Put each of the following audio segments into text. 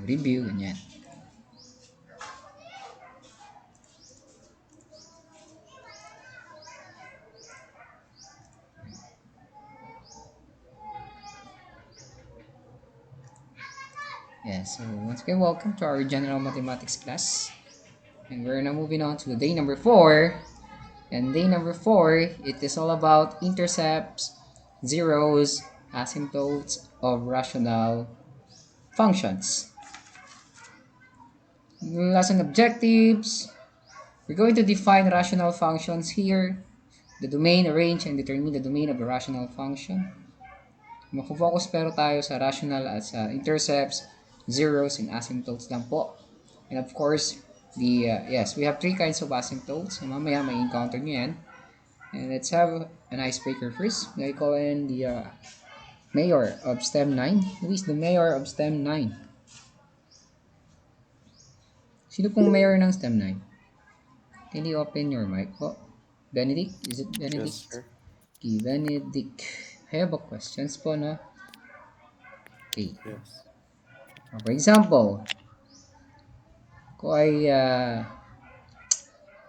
review, ganyan. Yeah, so once again, welcome to our general mathematics class. And we're now moving on to day number 4. And day number 4, it is all about intercepts, zeros, asymptotes of rational functions. Lesson objectives. We're going to define rational functions here, the domain, arrange, and determine the domain of a rational function. Mag-focus pero tayo sa rational at sa intercepts, zeros, and asymptotes lang po. And of course, yes, we have 3 kinds of asymptotes. Mamaya may encounter nyo yan. And let's have an icebreaker first. I call in the mayor of STEM 9. Who is the mayor of STEM 9? Sino pong mayor ng STEM 9? Can you open your mic po? Benedict? Is it Benedict? Yes, sir. Okay, Benedict. I have a questions po, no? Okay. Yes. For example, kung ay,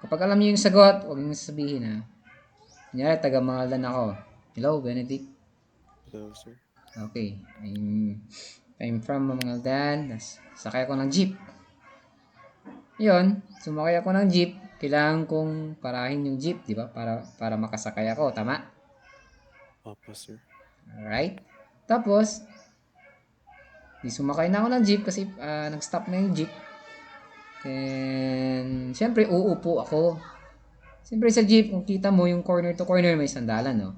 kapag alam niyo yung sagot, huwag niyo sabihin, ha? Kunyari, taga-Mangaldan ako. Hello, Benedict. Hello, sir. Okay. I'm from Mangaldan. Sakay ako ng jeep. Yun, sumakay ako ng jeep. Kailangan kong parahin yung jeep, di ba? Para makasakay ako. Tama? Opo, sir. Alright. Tapos, sumakay na ako ng jeep kasi nag-stop na yung jeep. And, syempre, uupo ako. Siyempre sa jeep, kung kita mo yung corner to corner, may sandalan, no?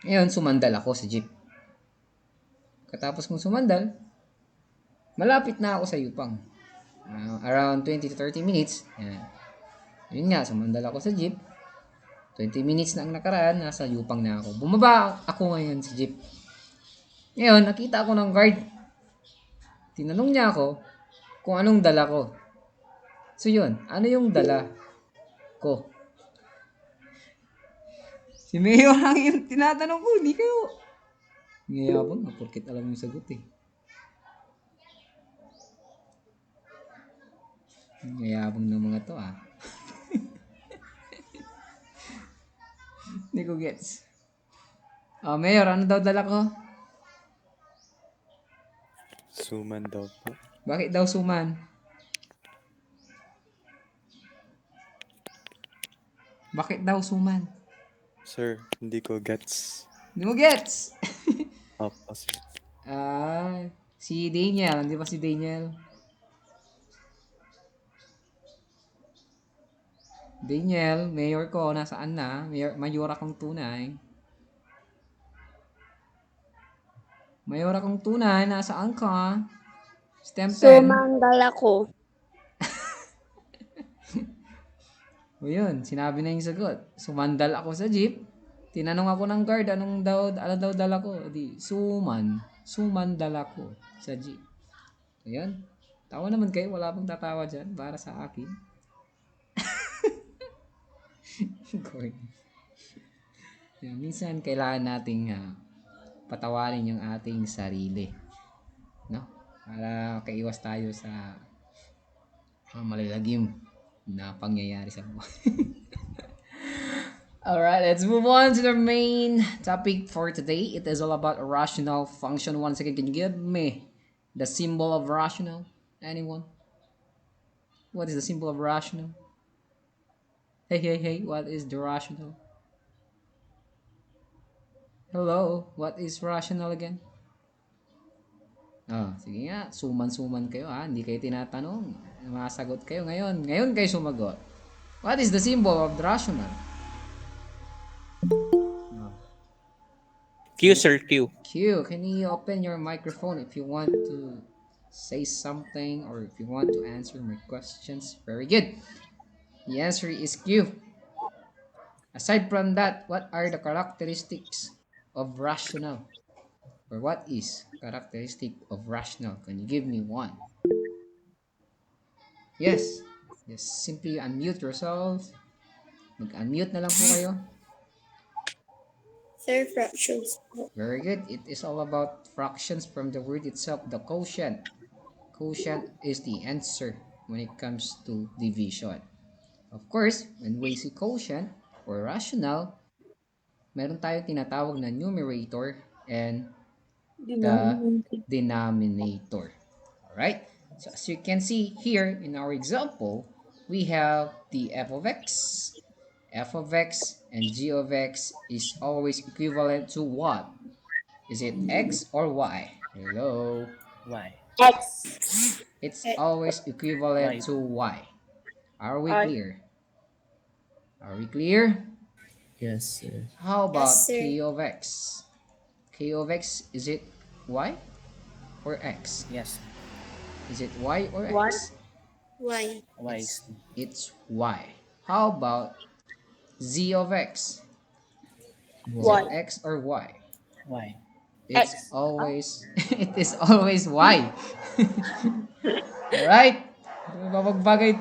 Ngayon, sumandal ako sa jeep. Katapos kong sumandal, malapit na ako sa yupang. Around 20 to 30 minutes. Yan. Yun nga, sumandal ako sa jeep. 20 minutes na ang nakaraan, nasa yupang na ako. Bumaba ako ngayon sa jeep. Ngayon, nakita ako ng guard. Tinanong niya ako kung anong dala ko. So yun, ano yung dala ko? Si Mayor lang yung tinatanong ko, hindi kayo. Ngayabang na, porkit alam yung sagot eh. Ngayabang ng mga to ah. Hindi ko gets. Mayor, ano daw dala ko? Suman daw po. Bakit daw suman? Bakit daw suman? Sir, hindi ko gets. Hindi mo gets? Opo, sir. Si Daniel. Hindi ba si Daniel? Daniel, mayor ko. Nasaan na? Mayor akong tunay. Mayor akong tunay. Nasaan ka? STEM 10. Sumandal ako. O yun, sinabi na yung sagot. Sumandal ako sa jeep. Tinanong ako ng guard, ano daw dala ko? Di, sumandal ako sa jeep. Ayan. Tawa naman kayo, wala pang tatawa dyan para sa akin. Yan, minsan kailangan nating patawarin yung ating sarili. No? Para kaiwas tayo sa malalagim na pangyayari sa buhay. Alright, let's move on to the main topic for today. It is all about a rational function. Once again, can you give me the symbol of rational? Anyone? What is the symbol of rational? Hey, what is the rational? Hello, what is rational again? Sige nga, suman-suman kayo ha. Hindi kayo tinatanong. Masagot kayo ngayon. Ngayon kayo sumagot. What is the symbol of the rational? Q, sir, Q. Q, can you open your microphone if you want to say something or if you want to answer my questions? Very good. The answer is Q. Aside from that, what are the characteristics of rational? Or what is characteristic of rational? Can you give me one? Yes. Just simply unmute yourself. Mag-unmute na lang po kayo. Sir, fractions. Very good. It is all about fractions from the word itself, the quotient. quotient is the answer when it comes to division. Of course, when we see quotient or rational, meron tayong tinatawag na numerator and the Denominator. denominator. Alright? So as you can see here in our example, we have the f of x and g of x is always equivalent to what? Is it x or y? Hello? Y. X. It's Eh, always equivalent Y. to y. Are we R. clear? Are we clear? Yes, sir. How Yes, about sir. k of x? K of x, is it y or x? Yes. Is it y or One. x? Y. Y is It's y. How about z of x? Is Y. it Y. x or y? Y. It's X. Ah, always it is always y. Alright? Babagbagay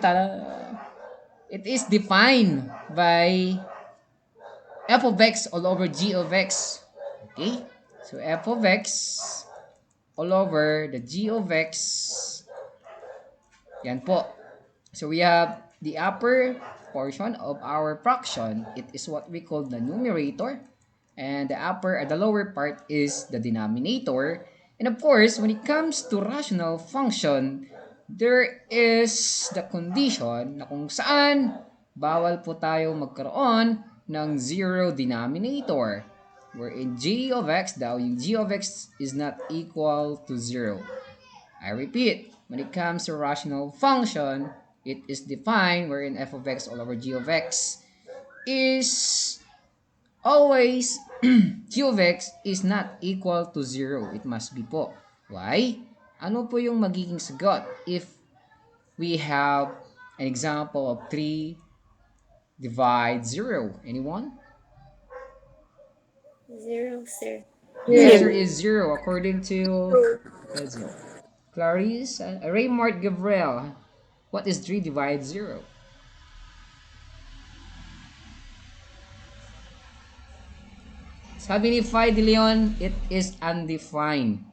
it is defined by f of x all over g of x. Okay? So f of x all over the g of x. Yan po. So we have the upper portion of our fraction. It is what we call the numerator. And the lower part is the denominator. And of course, when it comes to rational function, there is the condition na kung saan bawal po tayo magkaroon ng zero denominator. Wherein g of x daw, yung g of x is not equal to zero. I repeat, when it comes to rational function, it is defined wherein f of x all over g of x is always g of x is not equal to 0. It must be po. Why? Ano po yung magiging sagot if we have an example of 3 divide 0? Anyone? zero, sir. The answer Zero. is 0 according to Two. let's see, Clarice, Raymart Gabriel. What is 3 divide 0? Sabi ni Fi De Leon, it is undefined.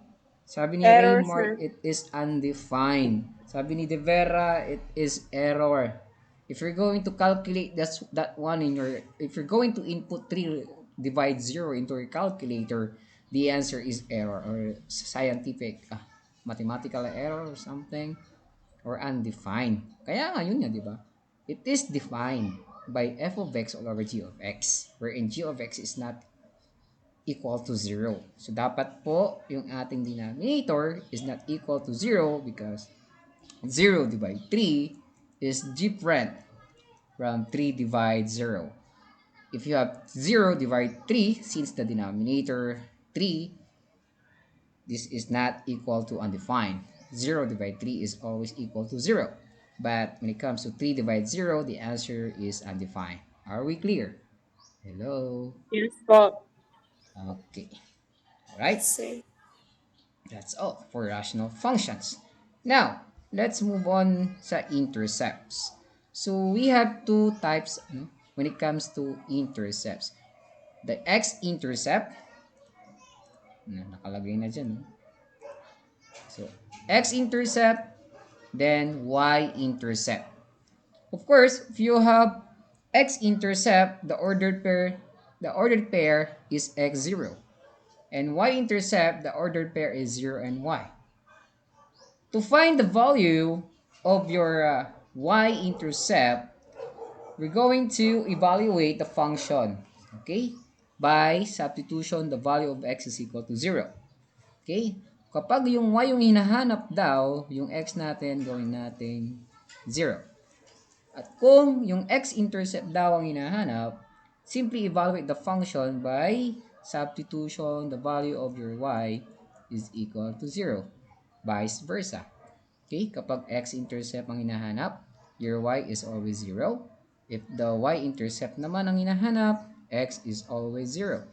Sabi ni Error, Raymart, sir. it is undefined. Sabi ni De Vera, it is error. If you're going to calculate that one in your, if you're going to input 3 divide 0 into your calculator, the answer is error or scientific, mathematical error or something or undefined. Kaya nga yun nga, di ba? It is defined by f of x all over g of x, wherein g of x is not equal to 0. So, dapat po yung ating denominator is not equal to 0 because 0 divide 3 is different from 3 divide 0. If you have 0 divide 3, since the denominator 3, this is not equal to undefined. 0 divide 3 is always equal to 0. But when it comes to 3 divide 0, the answer is undefined. Are we clear? Hello? Yes, po. Okay. Yes, Alright? sir. That's all for rational functions. Now, let's move on sa intercepts. So, we have two types when it comes to intercepts. The x-intercept, nakalagay na dyan. So, x-intercept, then y-intercept. Of course, if you have x-intercept, the ordered pair is x0. And y-intercept, the ordered pair is 0 and y. To find the value of your y-intercept, we're going to evaluate the function, okay? By substitution, the value of x is equal to 0. Okay? Kapag yung y yung hinahanap daw, yung x natin, gawin natin 0. At kung yung x-intercept daw ang hinahanap, simply evaluate the function by substitution, the value of your y is equal to 0. Vice versa. Okay, kapag x-intercept ang hinahanap, your y is always 0. If the y-intercept naman ang hinahanap, x is always 0.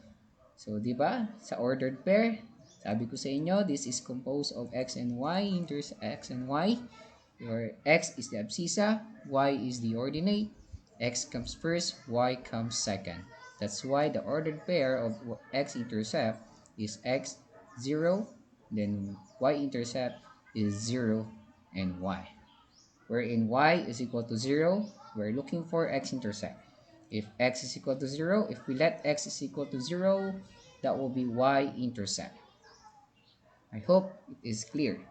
So, di ba? Sa ordered pair, sabi ko sa inyo, this is composed of x and y, x and y. Your x is the abscissa, y is the ordinate. X comes first, y comes second. That's why the ordered pair of x-intercept is x, 0, then y-intercept is 0, and y. Wherein y is equal to 0, we're looking for x-intercept. If x is equal to 0, if we let x is equal to 0, that will be y-intercept. I hope it is clear.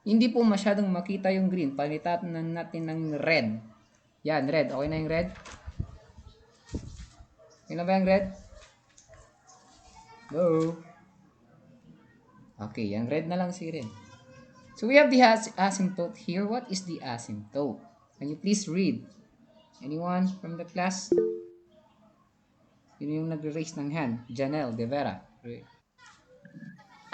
Hindi po masyadong makita yung green. Palitan natin ng red. Yan, red. Okay na yung red? Okay na ba yung red? Go! Okay, yung red na lang si red. So we have the asymptote here. What is the asymptote? Can you please read? Anyone from the class? Yun yung nag-raise ng hand. Janelle De Vera.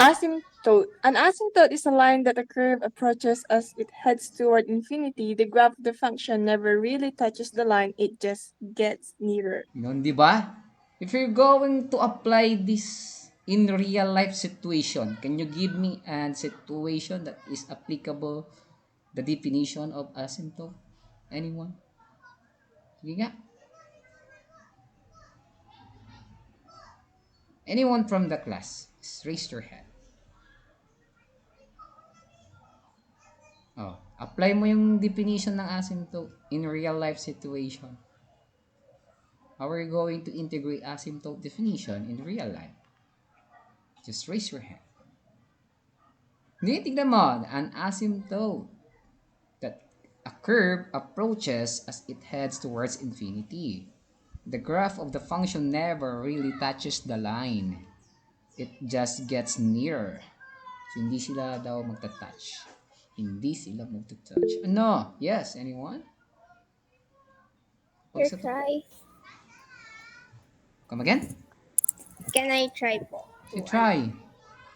Asymptote. An asymptote is a line that a curve approaches as it heads toward infinity. The graph of the function never really touches the line, it just gets nearer. Yun, di ba? If you're going to apply this in real life situation, can you give me a situation that is applicable the definition of asymptote? Anyone? Sige nga. Anyone from the class? Just raise your hand. Oh, apply mo yung definition ng asymptote in real life situation. How are you going to integrate asymptote definition in real life? Just raise your hand. Hindi, tignan mo. An asymptote that a curve approaches as it heads towards infinity. The graph of the function never really touches the line. It just gets nearer. So, hindi sila daw magta-touch. Hindi sila magta-touch. Ano? Yes, anyone? Sir, try. Come again? Can I try po? You try.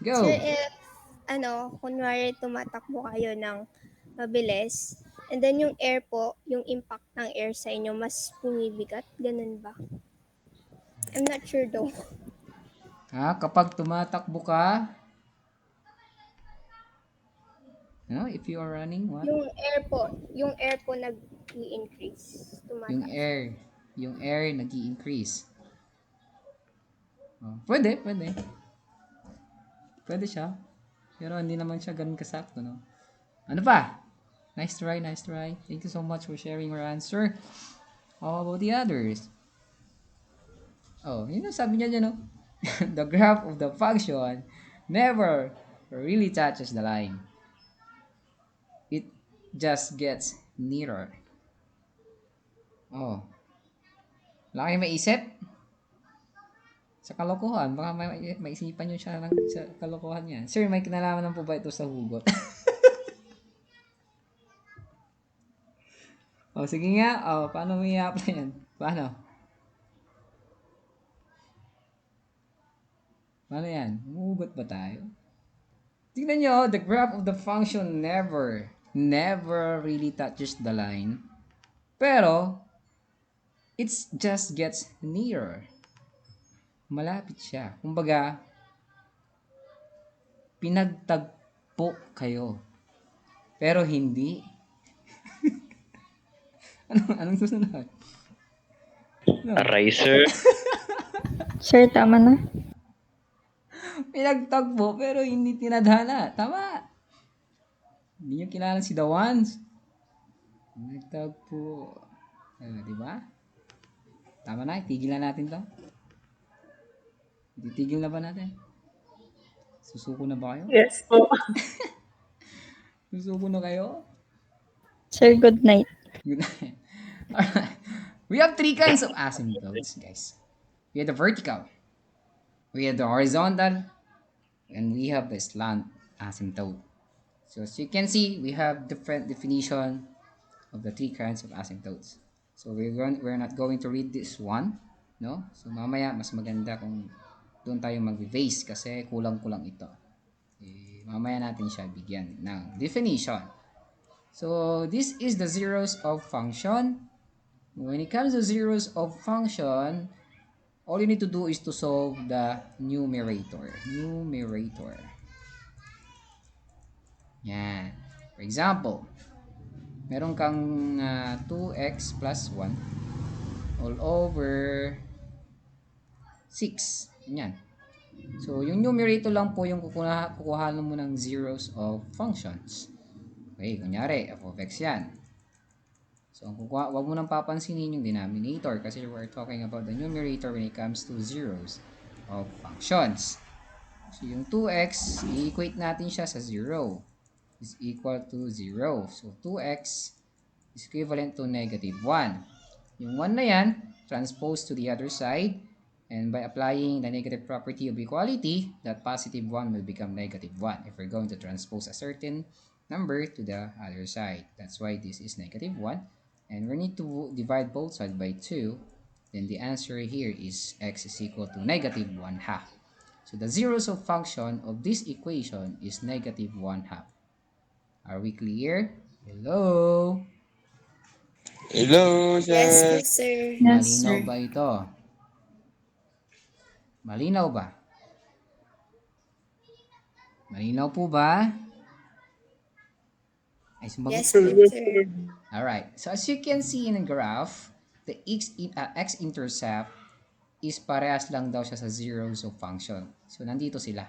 Go. Sir, if, kunwari tumatakbo kayo ng mabilis, and then yung air po, yung impact ng air sa inyo, mas bumibigat, ganun ba? I'm not sure though. Kapag tumatakbo ka, no, if you are running, what? Yung air po nag-i-increase. Yung air nag-i-increase. Oh, pwede. Pwede siya. Pero hindi naman siya ganun kasakto, no? Ano pa? Nice try. Thank you so much for sharing your answer. How about the others? Oh, yun yung sabi niya dyan, no? The graph of the function never really touches the line. It just gets nearer. Oh. Wala kayong maisip? Sa kalokohan. Baka maisipan nyo siya sa kalokohan niya. Sir, may kinalaman po ba ito sa hugot? Sige nga. Paano mo i-apply yan? Paano yan? Hugot ba tayo? Tingnan nyo, the graph of the function never really touches the line. Pero, it just gets nearer. Malapit siya. Kumbaga, pinagtagpo kayo. Pero hindi. Anong susunod? No. Aray, sir. Sir, tama na. Pinagtagpo pero hindi tinadhana. Tama. Hindi nyo kilala si The Ones. Pinagtagpo. Di ba? Tama na. Itigil na natin to. Titigil na ba natin? Susuko na ba kayo? Yes po. Susuko na kayo? Sir, good night. Good night. Alright. We have three kinds of asymptotes, guys. We have the vertical. We have the horizontal. And we have the slant asymptote. So as you can see, we have different definition of the three kinds of asymptotes. So we're not going to read this one, no? So mamaya mas maganda kung doon tayo mag-base kasi kulang-kulang ito. Mamaya natin siya bigyan ng definition. So this is the zeros of function. When it comes to zeros of function, all you need to do is to solve the numerator. Yan. For example, meron kang 2x plus 1 all over 6. Yan. So, yung numerator lang po yung kukuhanan mo ng zeros of functions. Okay, kunyari, f of x yan. So, wag mo nang papansinin yung denominator kasi we're talking about the numerator when it comes to zeros of functions. So, yung 2x, i-equate natin siya sa 0 is equal to 0. So, 2x is equivalent to negative 1. Yung 1 na yan, transpose to the other side. And by applying the negative property of equality, that positive 1 will become negative 1 if we're going to transpose a certain number to the other side. That's why this is negative 1. And we need to divide both sides by 2. Then the answer here is x is equal to negative 1 half. So the zeros of function of this equation is negative 1 half. Are we clear? Hello? Hello, Yes sir. po, sir. Yes, Malinaw sir. ba ito? Malinaw ba? Malinaw po ba? Ay, sumagot. Yes po, sir. Alright. So as you can see in the graph, the x-intercept is parehas lang daw siya sa zeros of function. So nandito sila.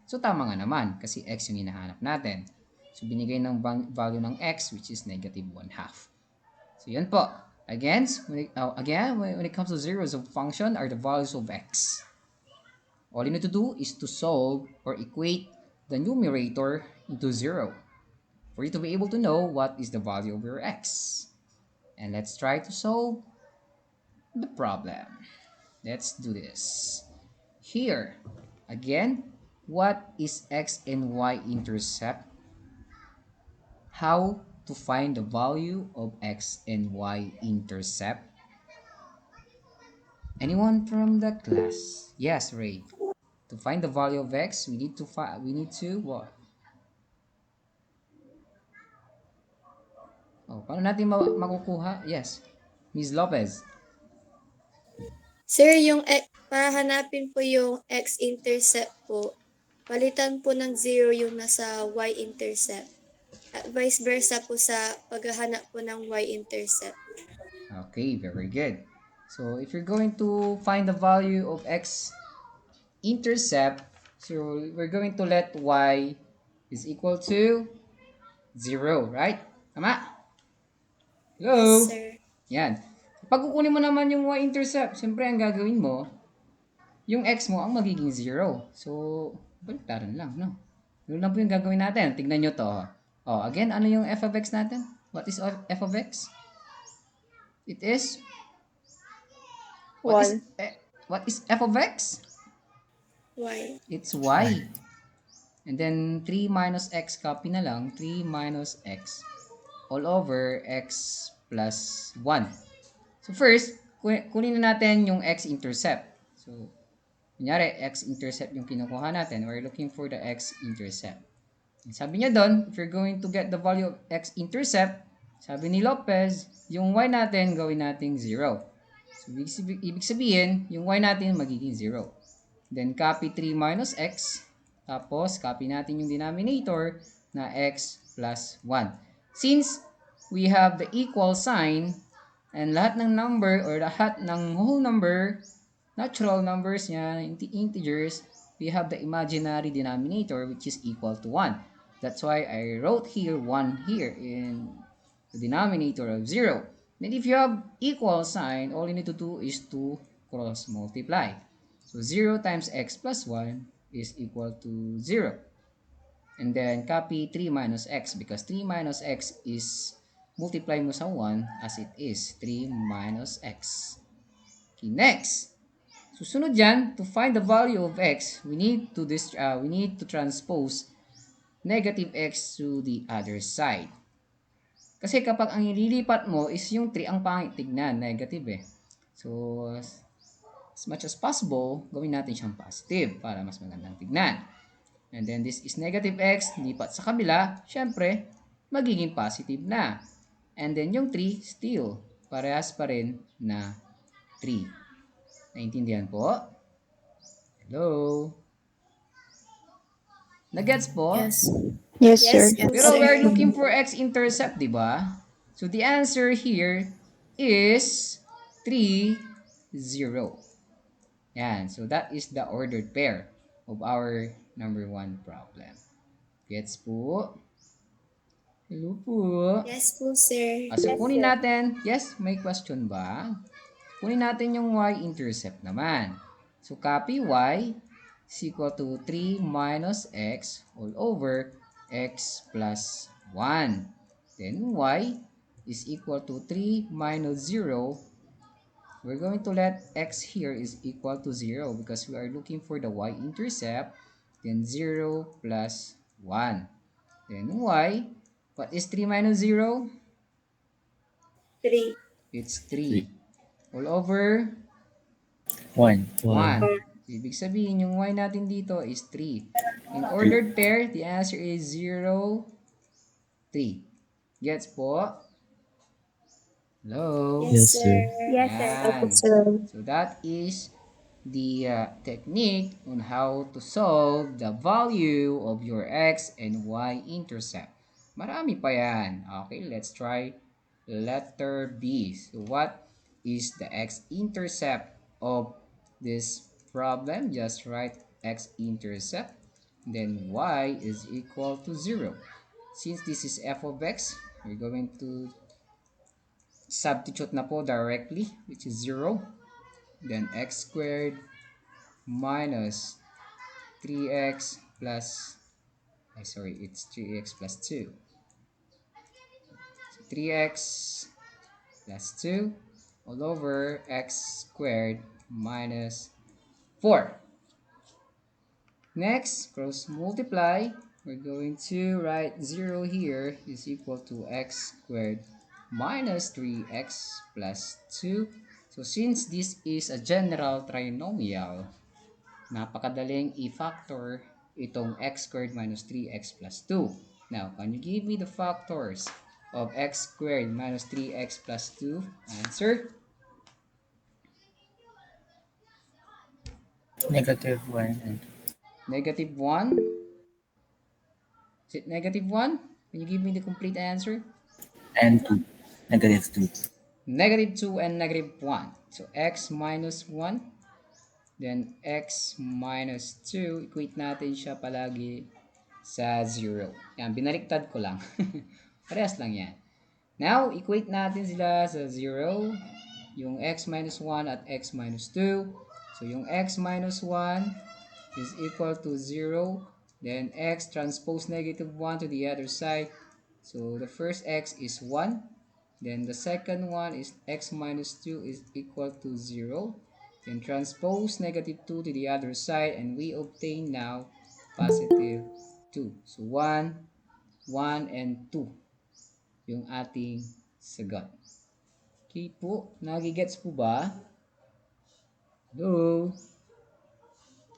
So tama nga naman kasi x yung hinahanap natin. So binigay ng value ng x which is negative 1 half. So yun po. Again, when it comes to zeros of function are the values of x. All you need to do is to solve or equate the numerator into 0 for you to be able to know what is the value of your x. And let's try to solve the problem. Let's do this. Here, again, what is x and y intercept? How to find the value of x and y intercept? Anyone from the class? Yes, Ray. To find the value of x, we need to what? Oh, paano natin makukuha? Yes. Ms. Lopez. Sir, para hanapin po yung x-intercept po, palitan po ng 0 yung nasa y-intercept. At vice versa po sa paghahanap po ng y-intercept. Okay, very good. So if you're going to find the value of x intercept, so we're going to let y is equal to 0, right? Tama? Yes, Hello? sir. Yan. Pag kukunin mo naman yung y-intercept, siyempre ang gagawin mo, yung x mo ang magiging 0. So, baliktaran lang, no? Yun lang po yung gagawin natin. Tignan nyo to. Oh, again, ano yung f of x natin? What is f of x? It is, what is, 1. what is f of x? Y. It's y. And then, 3 minus x, copy na lang. 3 minus x all over x plus 1. So, first, kunin na natin yung x-intercept. So, kunyari, x-intercept yung kinukuha natin. We're looking for the x-intercept. Sabi niya doon, if you're going to get the value of x-intercept, sabi ni Lopez, yung y natin, gawin natin 0. So, ibig sabihin, yung y natin magiging 0. Then, copy 3 minus x. Tapos, copy natin yung denominator na x plus 1. Since we have the equal sign, and lahat ng number or lahat ng whole number, natural numbers niya, integers, we have the imaginary denominator which is equal to 1. That's why I wrote here 1 here in the denominator of 0. Then if you have equal sign, all you need to do is to cross multiply. So 0 times x plus 1 is equal to 0. And then copy 3 minus x because 3 minus x is multiply mo sa 1 as it is 3 minus x. Okay, next. Susunod yan, to find the value of x, we need to transpose negative x to the other side. Kasi kapag ang ililipat mo is yung 3 ang pangit tignan, negative eh. So, as much as possible, gawin natin siyang positive para mas magandang tignan. And then this is negative x, lipat sa kabila, syempre, magiging positive na. And then yung 3, still, parehas pa rin na 3. Naintindihan po? Hello? Nagets po? Yes. Yes, sir. Yes po, Pero sir. we're looking for x-intercept, di ba? So the answer here is 3, 0. Yan. So that is the ordered pair of our number 1 problem. Gets po? Hello po. Yes po, sir. So Yes, kunin sir. natin, yes, may question ba? Kunin natin yung y-intercept naman. So copy y is equal to 3 minus x all over x plus 1. Then y is equal to 3 minus 0. We're going to let x here is equal to 0 because we are looking for the y-intercept. Then 0 plus 1. Then y, what is 3 minus 0? 3. It's 3. 3. All over 1. 1. 1. Ibig sabihin, yung y natin dito is 3. In ordered pair, the answer is 0, 3. Gets po? Hello? Yes, Yes, sir. sir. Yes, sir. Yan. So that is the technique on how to solve the value of your x and y intercept. Marami pa yan. Okay, let's try letter B. So what is the x intercept of this problem? Just write x intercept. Then y is equal to 0. Since this is f of x, we're going to substitute na po directly, which is 0. Then x squared minus 3x plus, sorry, it's 3x plus 2. So 3x plus 2 all over x squared minus 4. Next, cross multiply. We're going to write 0 here is equal to x squared minus 3x plus 2. So since this is a general trinomial, napakadaling i-factor itong x squared minus 3x plus 2. Now, can you give me the factors of x squared minus 3x plus 2? Answer? Negative 1 and Negative 1. Is it negative 1? Can you give me the complete answer? 2. Negative 2. Negative 2 and negative 1. So, x minus 1. Then, x minus 2. Equate natin siya palagi sa 0. Yan, binaliktad ko lang. Parehas lang yan. Now, equate natin sila sa 0. Yung x minus 1 at x minus 2. So, yung x minus 1 is equal to 0. Then, x transpose negative 1 to the other side. So, the first x is 1. Then, the second one is x minus 2 is equal to 0. Then, transpose negative 2 to the other side. And we obtain now positive 2. So, 1, 1, and 2 yung ating sagot. Okay po. Nagigets po ba? Hello?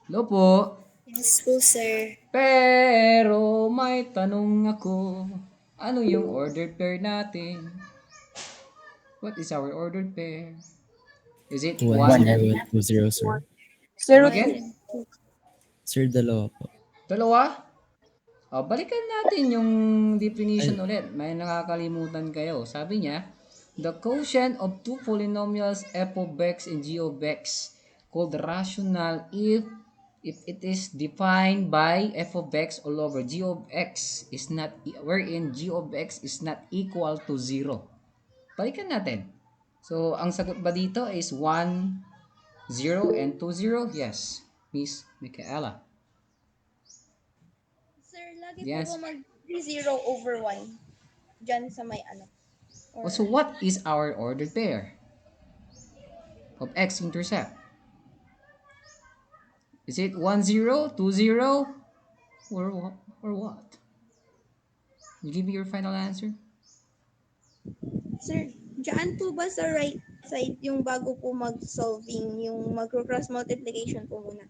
Hello po? Yes po, sir. Pero may tanong ako. Ano yung ordered pair natin? What is our ordered pair? Is it 1 1? and 2, 0, sir. Come 0, 2. again? Sir, dalawa po. Dalawa? Balikan natin yung definition Ay, ulit. May nakakalimutan kayo. Sabi niya, the quotient of two polynomials f of x and g of x called rational if it is defined by f of x all over g of x is not wherein g of x is not equal to 0. Balikan natin. So, ang sagot ba dito is 1, 0, and 2, 0? Yes, Miss Michaela. Sir, lagi po Yes. ba mag-0 over 1? Diyan sa may ano? Or, So, what is our ordered pair of x-intercept? Is it 1, 0, 2, 0, or what? You give me your final answer? sir, diyan po ba sa right side yung bago po mag-solving, yung mag-cross multiplication po muna?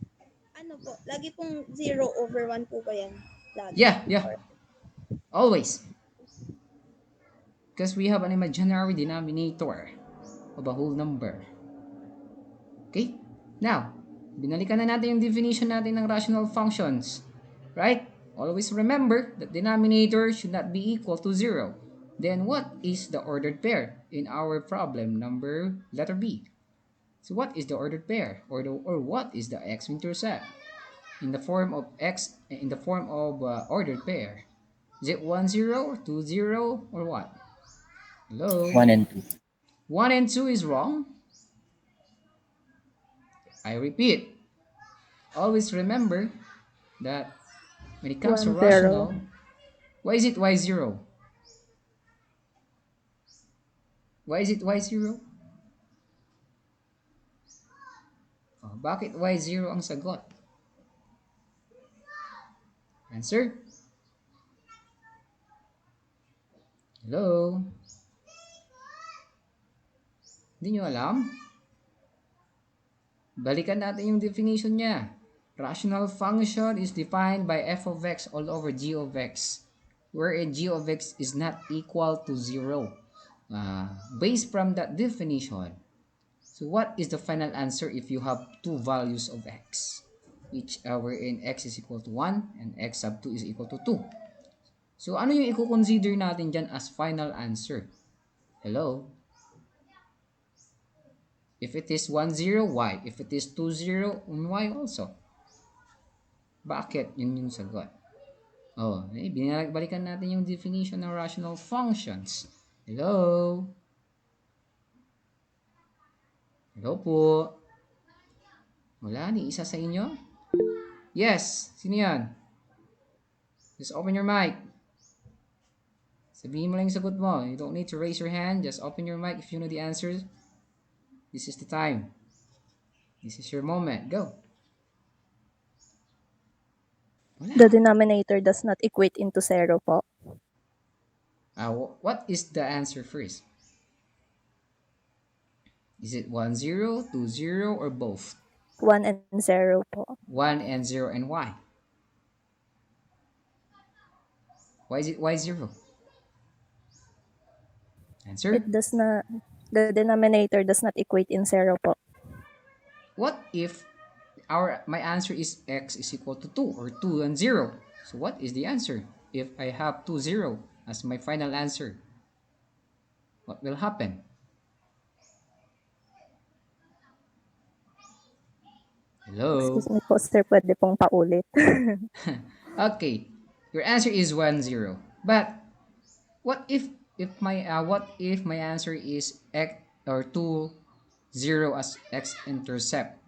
Ano po, lagi pong 0 over 1 po ba yan? Lagi. Yeah, yeah. Or, Always. Because we have an imaginary denominator of a whole number. Okay? Now, binalikan na natin yung definition natin ng rational functions. Right? Always remember that denominator should not be equal to 0. Then what is the ordered pair in our problem number letter B? So what is the ordered pair or what is the x-intercept in the form of ordered pair? Is it 1 0 or 2 0 or what? Hello? 1 and 2. 1 and 2 is wrong. I repeat, always remember that when it comes to 1-0. rational, why is it y0? Why is it y0? Oh, bakit y0 ang sagot? Answer? Hello? Hindi nyo alam? Balikan natin yung definition niya. Rational function is defined by f of x all over g of x, wherein g of x is not equal to 0. Based from that definition, so what is the final answer if you have two values of x? Wherein x is equal to 1 and x sub 2 is equal to 2. So ano yung i-consider natin dyan as final answer? Hello? If it is 1, 0, y. If it is 2, 0, y also. Bakit? Yun yung sagot. Oh, balikan natin yung definition ng rational functions. Hello? Hello po? Wala, ni isa sa inyo? Yes, sino yan? Just open your mic. Sabihin mo lang yung sagot mo. You don't need to raise your hand. Just open your mic if you know the answers. This is the time. This is your moment. Go. Wala. The denominator does not equate into 0 po. What is the answer first? Is it 1, 0, 2, 0, or both? 1 and 0 po. 1 and 0 and why? Why is it y0? Answer? The denominator does not equate in 0 po. What if my answer is x is equal to 2 or 2 and 0? So what is the answer if I have 2, 0 as my final answer? What will happen? Hello? Excuse me po, sir, pwede pong paulit. Okay, your answer is 1, 0. But what if my answer is x or 2, 0 as x-intercept?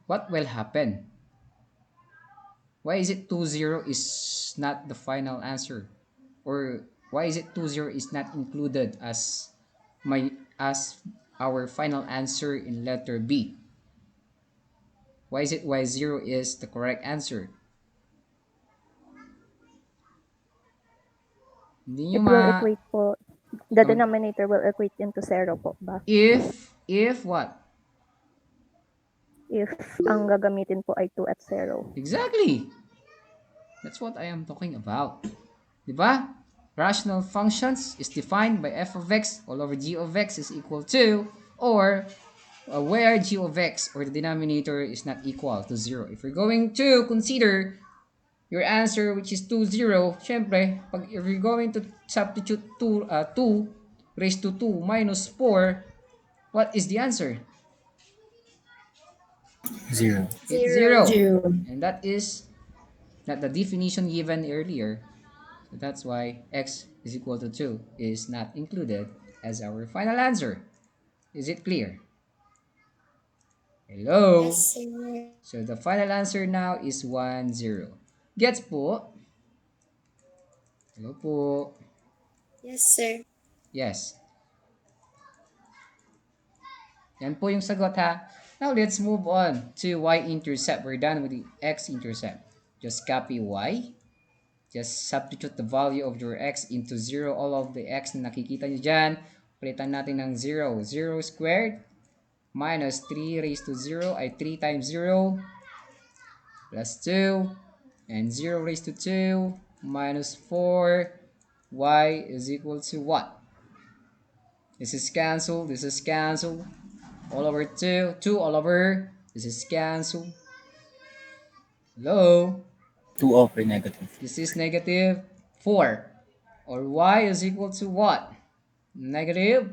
What will happen? Why is it 2, 0 is not the final answer? Or why is it 2, 0 is not included as our final answer in letter B? Why is it y0 is the correct answer? Hindi nyo It will equate po. The denominator will equate into 0 po ba? If what? If ang gagamitin po ay 2 at 0. Exactly. That's what I am talking about. Diba? Rational functions is defined by f of x all over g of x is equal to, or where g of x or the denominator is not equal to 0. If we're going to consider your answer which is 2, 0, syempre, if you're going to substitute 2 raised to 2 minus 4, what is the answer? 0. It's 0. 0. And that is not the definition given earlier. So that's why x is equal to 2 is not included as our final answer. Is it clear? Hello? Yes, sir. So the final answer now is 1, 0. Gets po? Hello po? Yes, sir. Yes. Yan po yung sagot ha. Now let's move on to y-intercept. We're done with the x-intercept. Just copy y. Just substitute the value of your x into 0. All of the x na nakikita nyo dyan, palitan natin ng 0. 0 squared minus 3 raised to 0 ay 3 times 0 plus 2. And 0 raised to 2 minus 4. Y is equal to what? This is cancelled. This is cancelled. All over 2. 2 all over. This is cancelled. Hello? 2 over negative. This is negative 4. Or y is equal to what? Negative?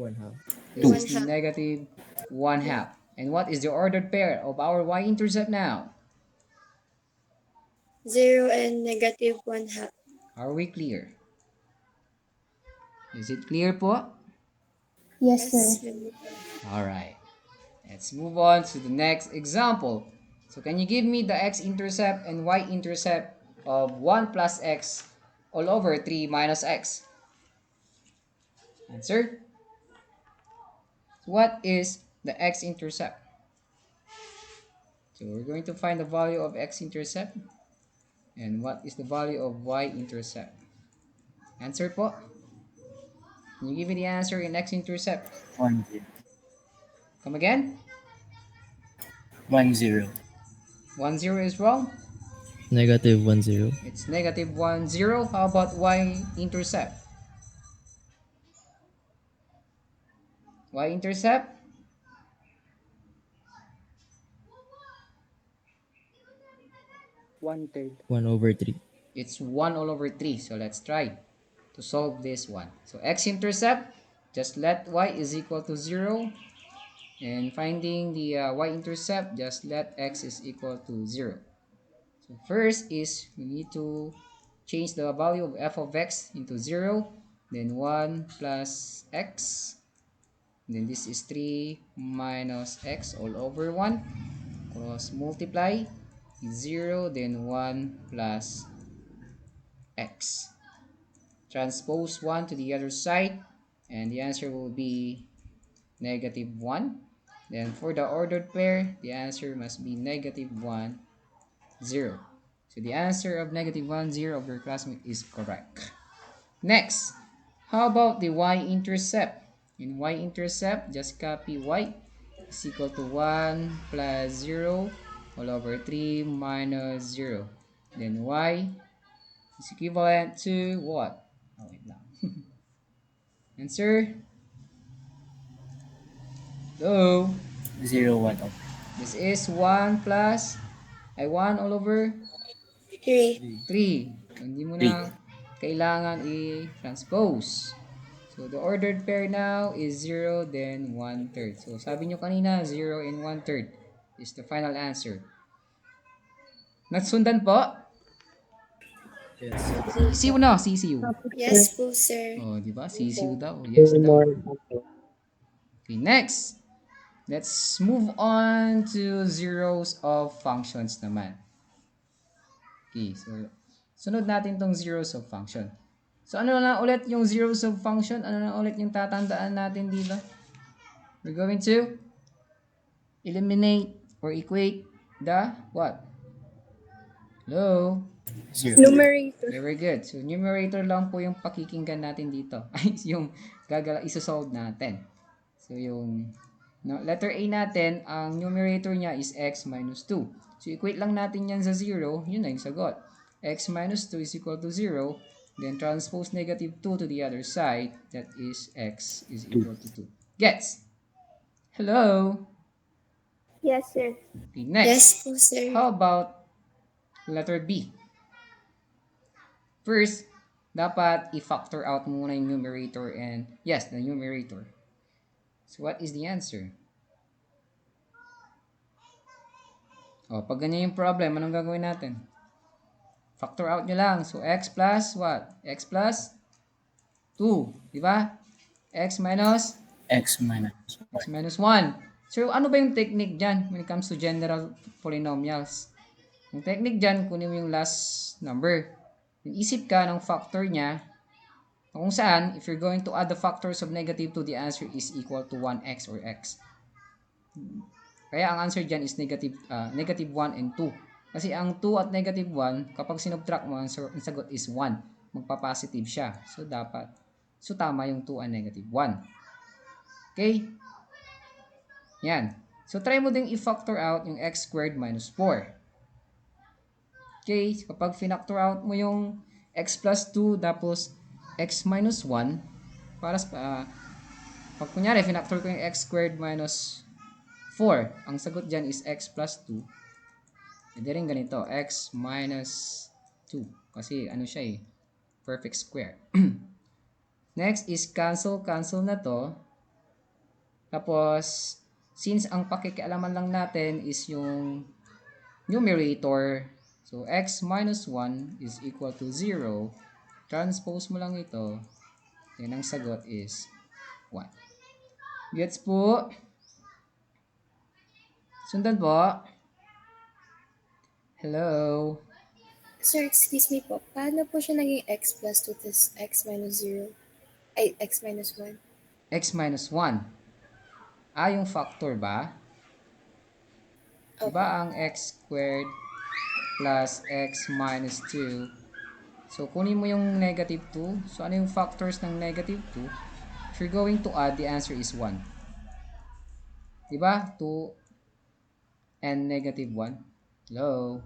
1/2. This is negative 1/2. And what is the ordered pair of our y-intercept now? 0 and negative 1/2. Are we clear? Is it clear po? Yes, Yes, sir. Alright. Let's move on to the next example. So can you give me the x-intercept and y-intercept of 1 plus x all over 3 minus x? Answer? What is the x-intercept? So we're going to find the value of x-intercept. And what is the value of y-intercept? Answer po? Can you give me the answer in x-intercept? 1 0. Come again? 1 0. 1 0 is wrong. Negative 1 0. It's negative 1 0. How about y-intercept? Y-intercept? 1 over 3. It's 1 all over 3. So let's try to solve this one. So x-intercept, just let y is equal to 0. And finding the y-intercept, just let x is equal to 0. So first is we need to change the value of f of x into 0. Then 1 plus x. Then this is 3 minus x all over 1. Cross multiply. 0 then 1 plus x. Transpose 1 to the other side, and the answer will be negative 1. Then for the ordered pair, the answer must be negative 1, 0. So the answer of negative 1, 0 of your classmate is correct. Next, how about the y-intercept? In y-intercept, just copy y is equal to 1 plus 0 all over 3 minus 0. Then y is equivalent to what? Oh, wait lang. Answer? Hello? 0 1 over This is 1 plus, 1 all over 3. 3. Hindi mo 3. na kailangan i-transpose. So, the ordered pair now is 0, then 1/3. So, sabi nyo kanina, 0 and 1/3 is the final answer. Nagsundan po? Yes. Sisiw na, sisiw. Yes po, sir. Oh, di ba? Sisiw daw. Yes daw. Okay, next. Let's move on to zeros of functions naman. Okay, so sunod natin tong zeros of function. So ano na ulit yung zeros of function? Ano na ulit yung tatandaan natin dito? We're going to eliminate or equate the what? Hello? 0. Numerator. Very good. So numerator lang po yung pakikinggan natin dito. Ay, yung isosolve natin. So yung letter A natin, ang numerator niya is x minus 2. So equate lang natin yan sa 0, yun na yung sagot. X minus 2 is equal to 0. Then transpose negative 2 to the other side. That is x is equal to 2. Gets? Hello? Yes, sir. Okay, next. Yes po, sir. How about letter B? First, dapat i-factor out muna yung numerator and, yes, the numerator. So what is the answer? O, pag ganyan yung problem, anong gagawin natin? Factor out nyo lang. So, x plus what? X plus 2. Di ba? X minus X minus x minus 1. So, ano ba yung technique dyan when it comes to general polynomials? Yung technique dyan, kunin mo yung last number. Yung isip ka ng factor niya, kung saan, if you're going to add the factors of negative 2, the answer is equal to 1x or x. Kaya ang answer dyan is negative 1 and 2. Kasi ang 2 at negative 1, kapag sinubtract mo, ang sagot is 1. Magpa-positive siya. So, tama yung 2 and negative 1. Okay? Yan. So, try mo ding i-factor out yung x squared minus 4. Okay? Kapag finactor out mo yung x plus 2, tapos x minus 1, para pag kunyari, finactor ko yung x squared minus 4. Ang sagot dyan is x plus 2. Pwede rin ganito, x minus 2. Kasi ano siya perfect square. Next is cancel na to. Tapos, since ang pakikialaman lang natin is yung numerator, So, x minus 1 is equal to 0. Transpose mo lang ito. Then, ang sagot is 1. Gets po? Sundan po? Hello? Sir, excuse me po. Paano po siya naging x plus 2 tas x minus 0? Ay, x minus 1. X minus 1. Yung factor ba? Opo. Diba ang x squared plus x minus 2? So, kunin mo yung negative 2. So, ano yung factors ng negative 2? If you're going to add, the answer is 1. Diba? 2 and negative 1. Hello?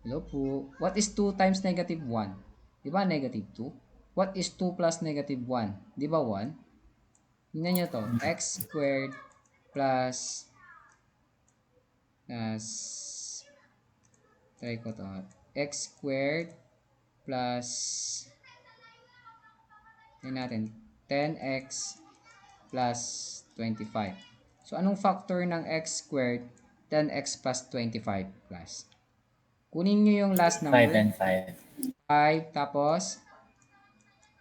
Hello po. What is 2 times negative 1? Diba negative 2? What is 2 plus negative 1? Diba 1? Tingnan nyo to. X squared plus try ko to. X squared plus natin 10x plus 25. So, anong factor ng x squared? 10x plus 25 plus. Kunin nyo yung last 5 number. and 5. 5 tapos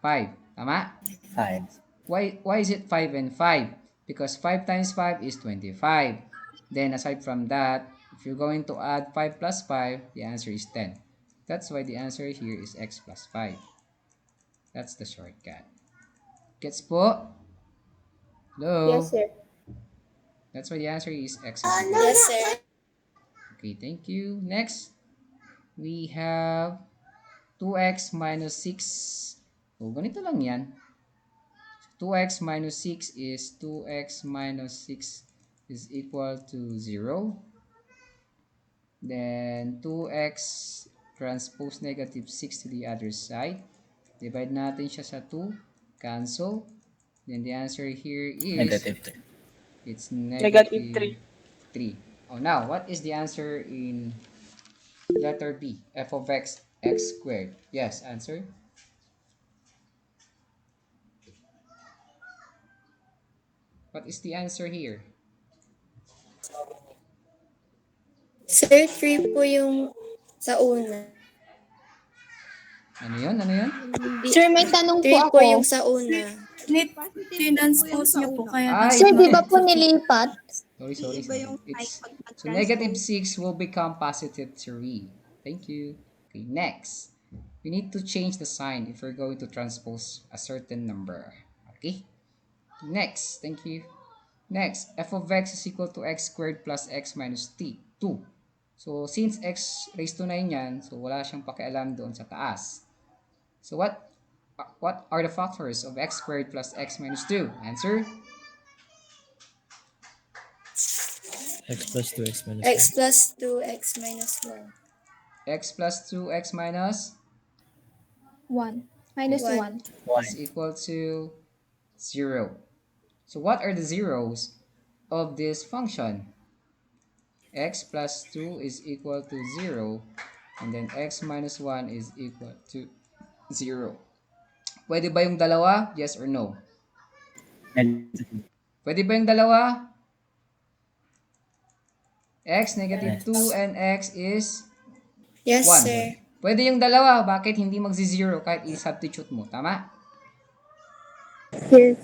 5. Tama? 5. Why is it 5 and 5? Because 5 times 5 is 25. Then, aside from that, if you're going to add 5 plus 5, the answer is 10. That's why the answer here is x plus 5. That's the shortcut. Gets po? Hello? Yes, sir. That's why the answer is x is Yes, equal. sir. Okay, thank you. Next, we have 2x minus 6. So, ganito lang yan. 2x minus 6 is 2x minus 6 is equal to 0. Then, 2x transpose negative 6 to the other side. Divide natin siya sa 2. Cancel. Then, the answer here is Negative 3. it's Negative 3. 3. Oh, now, what is the answer in letter B? F of x, x squared. Yes, answer. What is the answer here? Sir, 3 po yung sa una. Ano yun? Ano yun? Sir, may tanong po 3 po ako. yung sa una. Tinanspose niyo po, kaya Ay, Sir, di ba po nilipat? sorry. iba yung It's, type pag so, negative 6 will become positive 3. Thank you. Okay, next. We need to change the sign if we're going to transpose a certain number. Okay? Next. Thank you. Next, f of x is equal to x squared plus x minus 2. So, since x raised to 9 yan, so wala siyang pakialam doon sa taas. So, what are the factors of x squared plus x minus 2? Answer? X plus 2 x minus 1. X plus 2, x minus 1. X plus 2, x minus 1. Minus 1. 1. is equal to 0. So, what are the zeros of this function? X plus 2 is equal to 0, and then x minus 1 is equal to 0. Pwede ba yung dalawa? Yes or no? Negative. Pwede ba yung dalawa? X negative 2 and x is Yes, 1. sir. Pwede yung dalawa. Bakit hindi magzi-0 kahit i-substitute mo? Tama? Yes.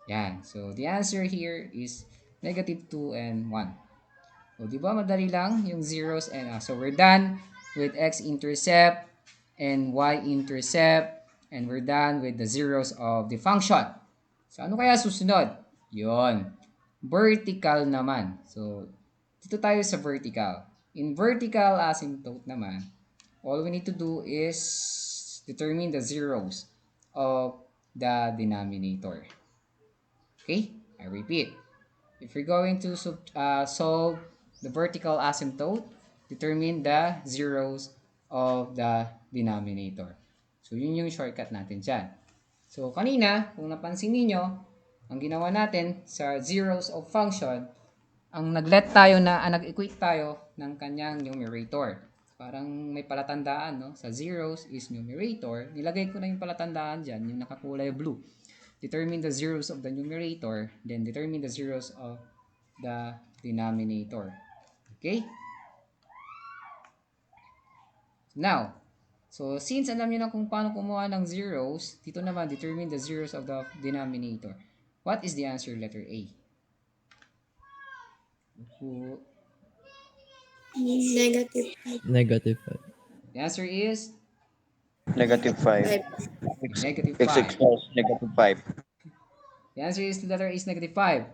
Yan. So, the answer here is negative 2 and 1. O, di ba madali lang yung zeros and so we're done with x-intercept and y-intercept and we're done with the zeros of the function. So, ano kaya susunod? Yon. Vertical naman. So, dito tayo sa vertical. In vertical asymptote naman, all we need to do is determine the zeros of the denominator. Okay? I repeat. If you're going to solve the vertical asymptote, determine the zeros of the denominator. So, yun yung shortcut natin dyan. So, kanina, kung napansin niyo, ang ginawa natin sa zeros of function, ang nag-equate tayo ng kanyang numerator. Parang may palatandaan, no? Sa zeros is numerator. Nilagay ko na yung palatandaan dyan, yung nakakulay blue. Determine the zeros of the numerator, then determine the zeros of the denominator. Okay? Now, so since alam niyo na kung paano kumuha ng zeros, dito naman determine the zeros of the denominator. What is the answer? Letter A. Who, Negative Negative 5. the answer is Negative 5. 5. negative X 5. equals negative 5. The answer is letter A is negative 5.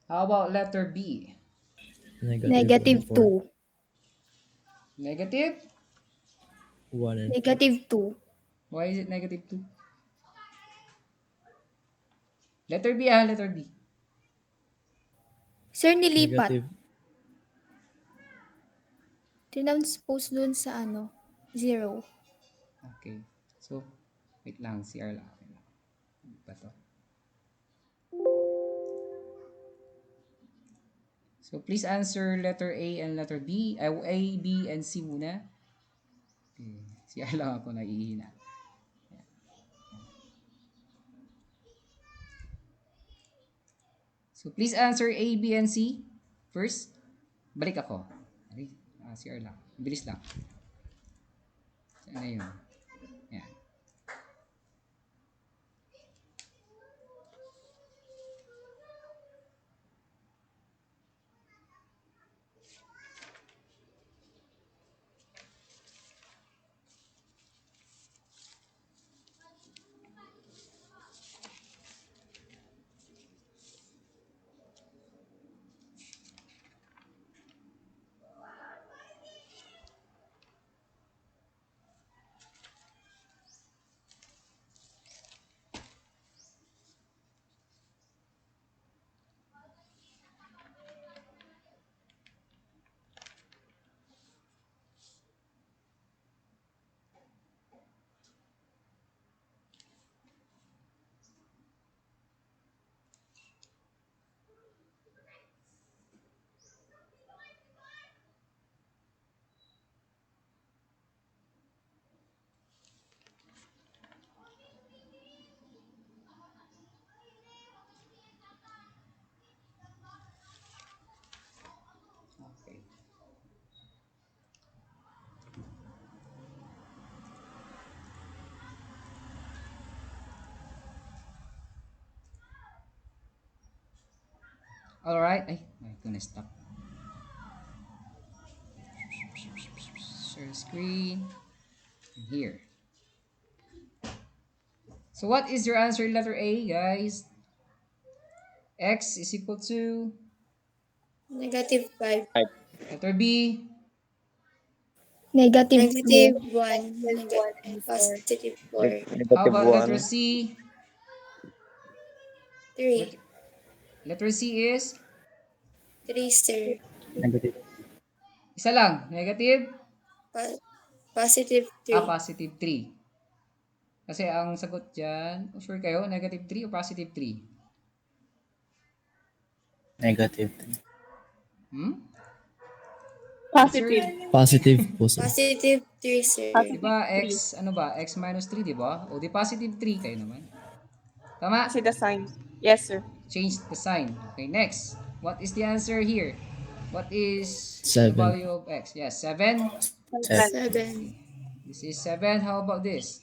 How about letter B? Negative 4. 2. Negative? 1 and 4. Negative 2. Why is it negative 2? Letter B ah, letter B. Sir, nilipat. Negative. Tinanspose dun sa 0. Okay. So, wait lang, CR lang. Okay lang. Ano ba to? So, please answer letter A and letter B. A, B, and C muna. Okay. CR lang ako naiihina. So, please answer A, B, and C first. Balik ako. Okay. CR lang. Bilis lang. Saan na yun? Yan. Okay. Alright. Ay, ito na stop. Share screen. And here. So what is your answer letter A, guys? X is equal to Negative 5. letter B. Negative 2. Negative 1. And 4. positive 4. How Negative about letter 1. C? 3. Letter C is 3, sir. Negative. isa lang, negative. Positive 3. Positive 3. Kasi ang sagot dyan, sure kayo, negative 3 o positive 3? Negative. Hmm? Positive. Positive po, sir. Positive 3, sir. Diba x, ano ba? X minus 3, diba? O di positive 3 kayo naman. Tama? Kasi the sign. Yes, sir. Change the sign. Okay, next. What is the answer here? What is the 7. value of x? Yes, 7. 7. This is 7. How about this?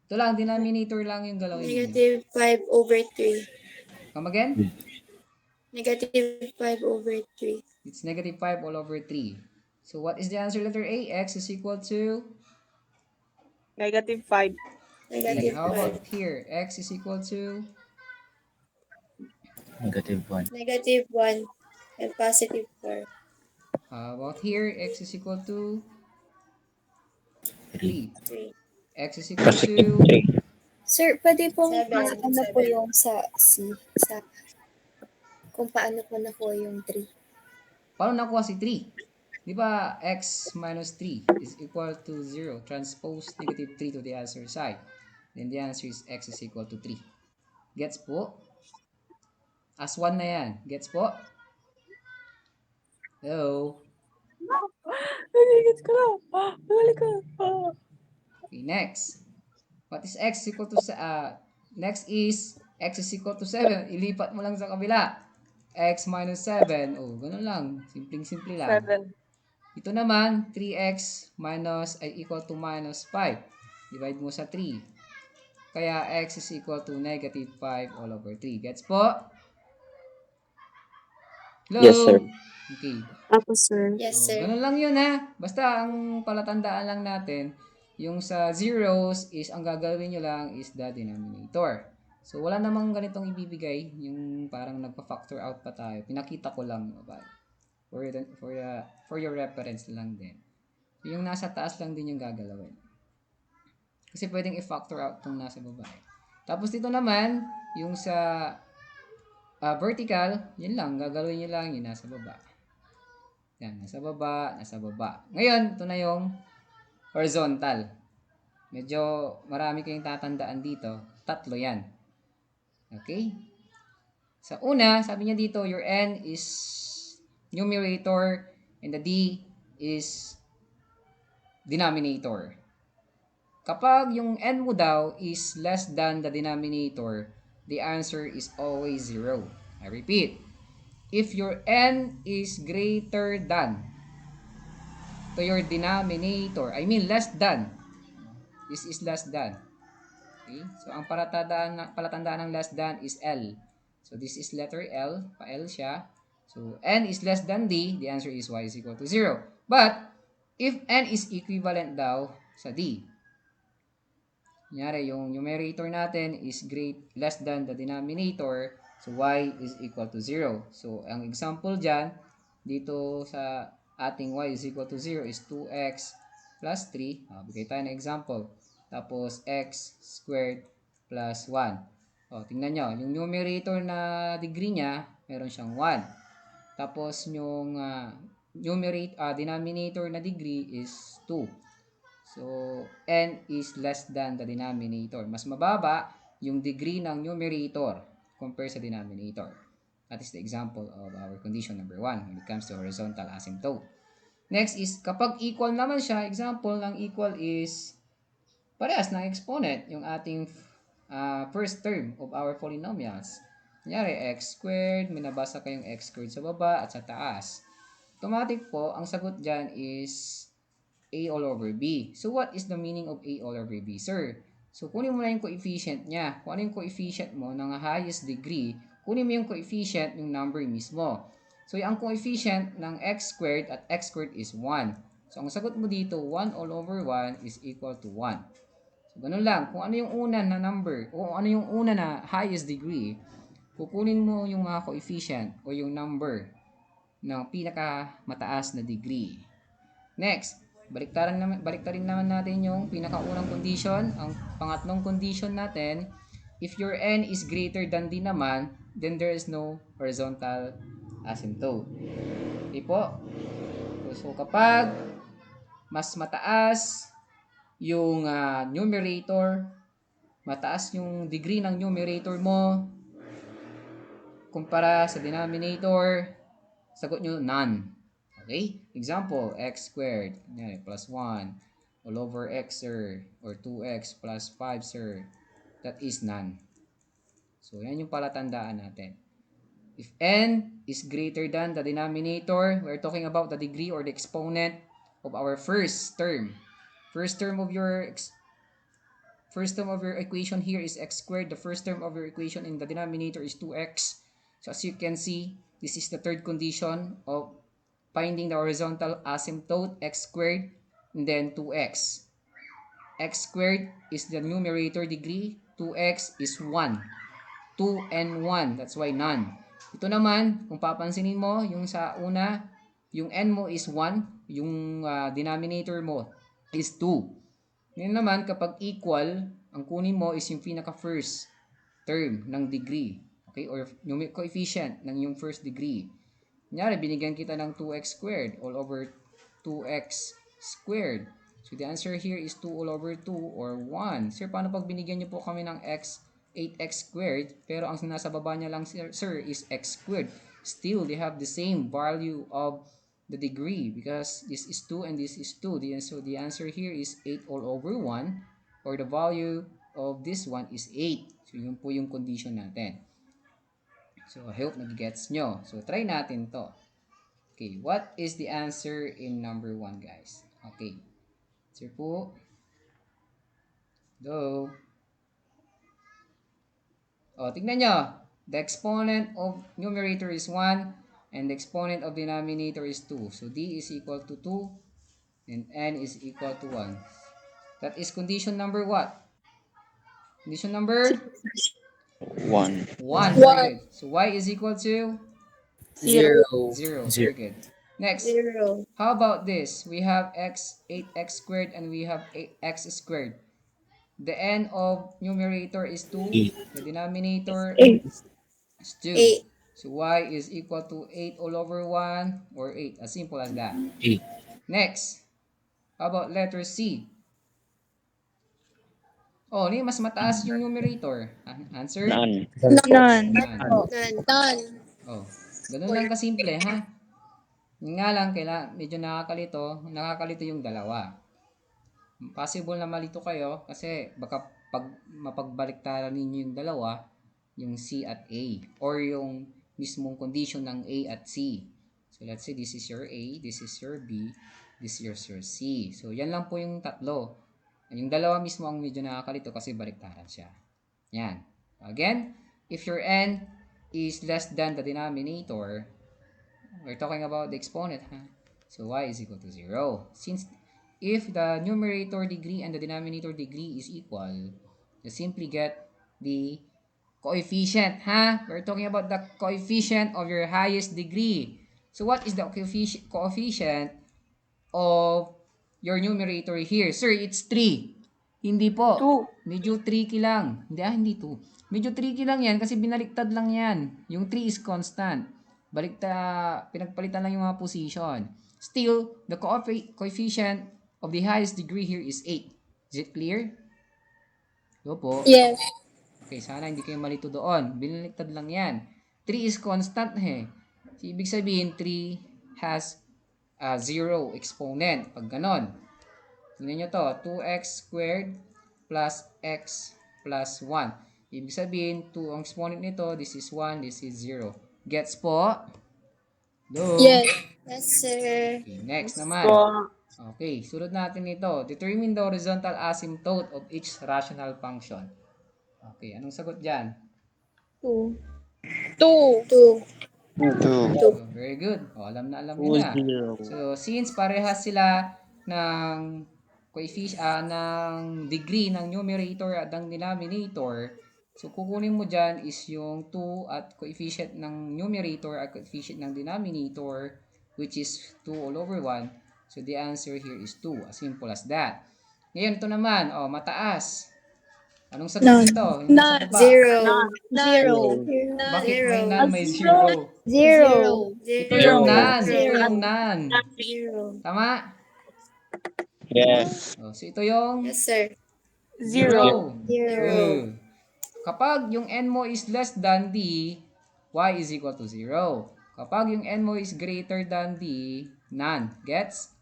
Ito lang, denominator lang yung galawin ninyo. Negative 5 over 3. Come again? Negative 5 over 3. It's negative 5 all over 3. So what is the answer letter A? X is equal to? Negative 5. Okay, Negative how 5. about here? X is equal to? Negative 1. Negative 1 and positive 4. How about here? X is equal to? 3. 3. X is equal Positive to? 3. Sir, pwede pong 7. ano po yung sa C? Kung paano po nakuha yung 3? Paano nakuha si 3? Di ba x minus 3 is equal to 0? Transpose negative 3 to the answer side. Then the answer is x is equal to 3. Gets po? As 1 na yan. Gets po? Hello? Nagigits ko lang. Balik ko. Okay, next. What is x equal to next is x is equal to 7. Ilipat mo lang sa kabila. X minus 7. Oh, ganun lang. Simpleng-simple lang. 7. Ito naman, 3x minus ay equal to minus 5. Divide mo sa 3. Kaya x is equal to negative 5 all over 3. Gets po? Hello? Yes, sir. Okay. Opo, sir. Yes, So, sir. ganun lang yun ha. Basta ang palatandaan lang natin, yung sa zeros is ang gagawin nyo lang is the denominator. So, wala namang ganitong ibibigay, yung parang nagpa-factor out pa tayo. Pinakita ko lang. For your reference lang din. So, yung nasa taas lang din yung gagalawin. Kasi pwedeng i-factor out itong nasa baba. Tapos dito naman, yung sa vertical, yun lang, gagalawin nyo lang yung nasa baba. Yan, nasa baba, nasa baba. Ngayon, ito na yung horizontal. Medyo marami kayong tatandaan dito. 3 yan. Okay? Sa una, sabi niya dito, your n is numerator and the d is denominator. Kapag yung n mo daw is less than the denominator, the answer is always 0. I repeat, if your n is greater than to your denominator, I mean less than, this is less than. Okay? So, ang palatandaan ng less than is L. So, this is letter L. Pa-L siya. So, n is less than d, the answer is y is equal to 0. But, if n is equivalent daw sa d, kunyari, yung numerator natin is less than the denominator, so y is equal to 0. So, ang example dyan, dito sa ating y is equal to 0 is 2x plus 3. Bigay tayo ng example. Tapos, x squared plus 1. Tingnan nyo, yung numerator na degree niya, meron siyang 1. Tapos, yung denominator na degree is 2. So, n is less than the denominator. Mas mababa yung degree ng numerator compared sa denominator. That is the example of our condition number 1 when it comes to horizontal asymptote. Next is, kapag equal naman siya, example ng equal is parehas ng exponent, yung ating first term of our polynomials. Kunyari, x squared, may nabasa kayong x squared sa baba at sa taas. Automatic po, ang sagot dyan is a all over b. So, what is the meaning of a all over b, sir? So, kunin mo na yung coefficient niya. Kung ano yung coefficient mo ng highest degree, kunin mo yung coefficient yung number mismo. So, ang coefficient ng x squared at x squared is 1. So, ang sagot mo dito, 1 all over 1 is equal to 1. So, ganun lang. Kung ano yung una na number, o ano yung una na highest degree, kukunin mo yung mga coefficient o yung number ng pinaka mataas na degree. Next, baliktarin naman natin yung pinakaunang condition. Ang pangatlong condition natin, if your n is greater than d naman, then there is no horizontal asymptote. Okay po? So, kapag mas mataas yung numerator, mataas yung degree ng numerator mo kumpara sa denominator, sagot nyo none. Okay? Example, x squared plus 1 all over x, sir, or 2x plus 5, sir. That is none. So, yan yung palatandaan natin. If n is greater than the denominator, we're talking about the degree or the exponent of our first term. First term of your equation here is x squared. The first term of your equation in the denominator is 2x. So, as you can see, this is the third condition of finding the horizontal asymptote, x squared, and then 2x. X squared is the numerator degree, 2x is 1. 2 and 1, that's why none. Ito naman, kung papansinin mo, yung sa una, yung n mo is 1, yung denominator mo is 2. Ngayon naman, kapag equal, ang kunin mo is yung pinaka first term ng degree. Okay? Or yung coefficient ng yung first degree. Kunyari, binigyan kita ng 2x squared all over 2x squared. So, the answer here is 2 all over 2 or 1. Sir, paano pag binigyan niyo po kami ng 8x squared, pero ang nasa baba niya lang, sir, is x squared. Still, they have the same value of the degree because this is 2 and this is 2. So, the answer here is 8 all over 1 or the value of this one is 8. So, yun po yung condition natin. So, I hope nag-gets nyo. So, try natin to. Okay, what is the answer in number 1, guys? Okay. Answer po. Go. O, tignan nyo. The exponent of numerator is 1 and the exponent of denominator is 2. So, D is equal to 2 and N is equal to 1. That is condition number what? Condition number 1. 1. Very good. So, Y is equal to 0. 0. Very 0. good. Next. 0. How about this? We have 8x squared and we have 8x squared. The n of numerator is 2. 8. The denominator 8. is 2. 8. So y is equal to 8 all over 1 or 8. As simple as that. 8. Next. How about letter C? Oh, ni mas mataas yung numerator. Answer? None. None. None. None. Oh, ganun lang kasimple, ha? Yun nga lang, medyo nakakalito yung dalawa. Possible na malito kayo kasi baka pag mapagbaliktaran ninyo yung dalawa, yung C at A or yung mismong condition ng A at C. So let's say this is your A, this is your B, this is your C. So yan lang po yung tatlo. Yung dalawa mismo ang medyo nakakalito kasi baliktaran siya. Yan. Again, if your N is less than the denominator, we're talking about the exponent, huh? So y is equal to 0. Since if the numerator degree and the denominator degree is equal, you simply get the coefficient, huh? We're talking about the coefficient of your highest degree. So what is the coefficient of your numerator here? Sir, it's 3. Hindi po. 2. Medyo tricky lang. Hindi 2. Medyo tricky lang yan kasi binaliktad lang yan. Yung 3 is constant. Pinagpalitan lang yung mga position. Still, the coefficient of the highest degree here is 8. Is it clear? Go po. Yes. Okay, sana hindi kayo malito doon. Binaliktad lang yan. 3 is constant So, ibig sabihin, 3 has a 0 exponent. Pag ganon. Tingnan nyo to. 2x squared plus x plus 1. Ibig sabihin, 2 ang exponent nito. This is 1, this is 0. Gets po? Hello? Yes. Yes, sir. Okay, next naman. Po. Okay, sunod natin ito. Determine the horizontal asymptote of each rational function. Okay, anong sagot dyan? 2. 2. 2. So, very good. O, alam na nyo na. 0. So, since parehas sila ng ng degree ng numerator at ng denominator, so kukunin mo dyan is yung 2 at coefficient ng numerator at coefficient ng denominator, which is 2 all over 1. So, the answer here is 2. As simple as that. Ngayon, ito naman. O, mataas. Anong sagot dito? Yung nasa baba. 0. 0. Bakit may Zero. none, may 0? 0. Ito yung none. Zero. Ito yung none. 0. Tama? Yes. Oh, so ito yung Yes, sir. 0. 0. Kapag yung n mo is less than d, y is equal to 0. Kapag yung n mo is greater than d, none. Gets?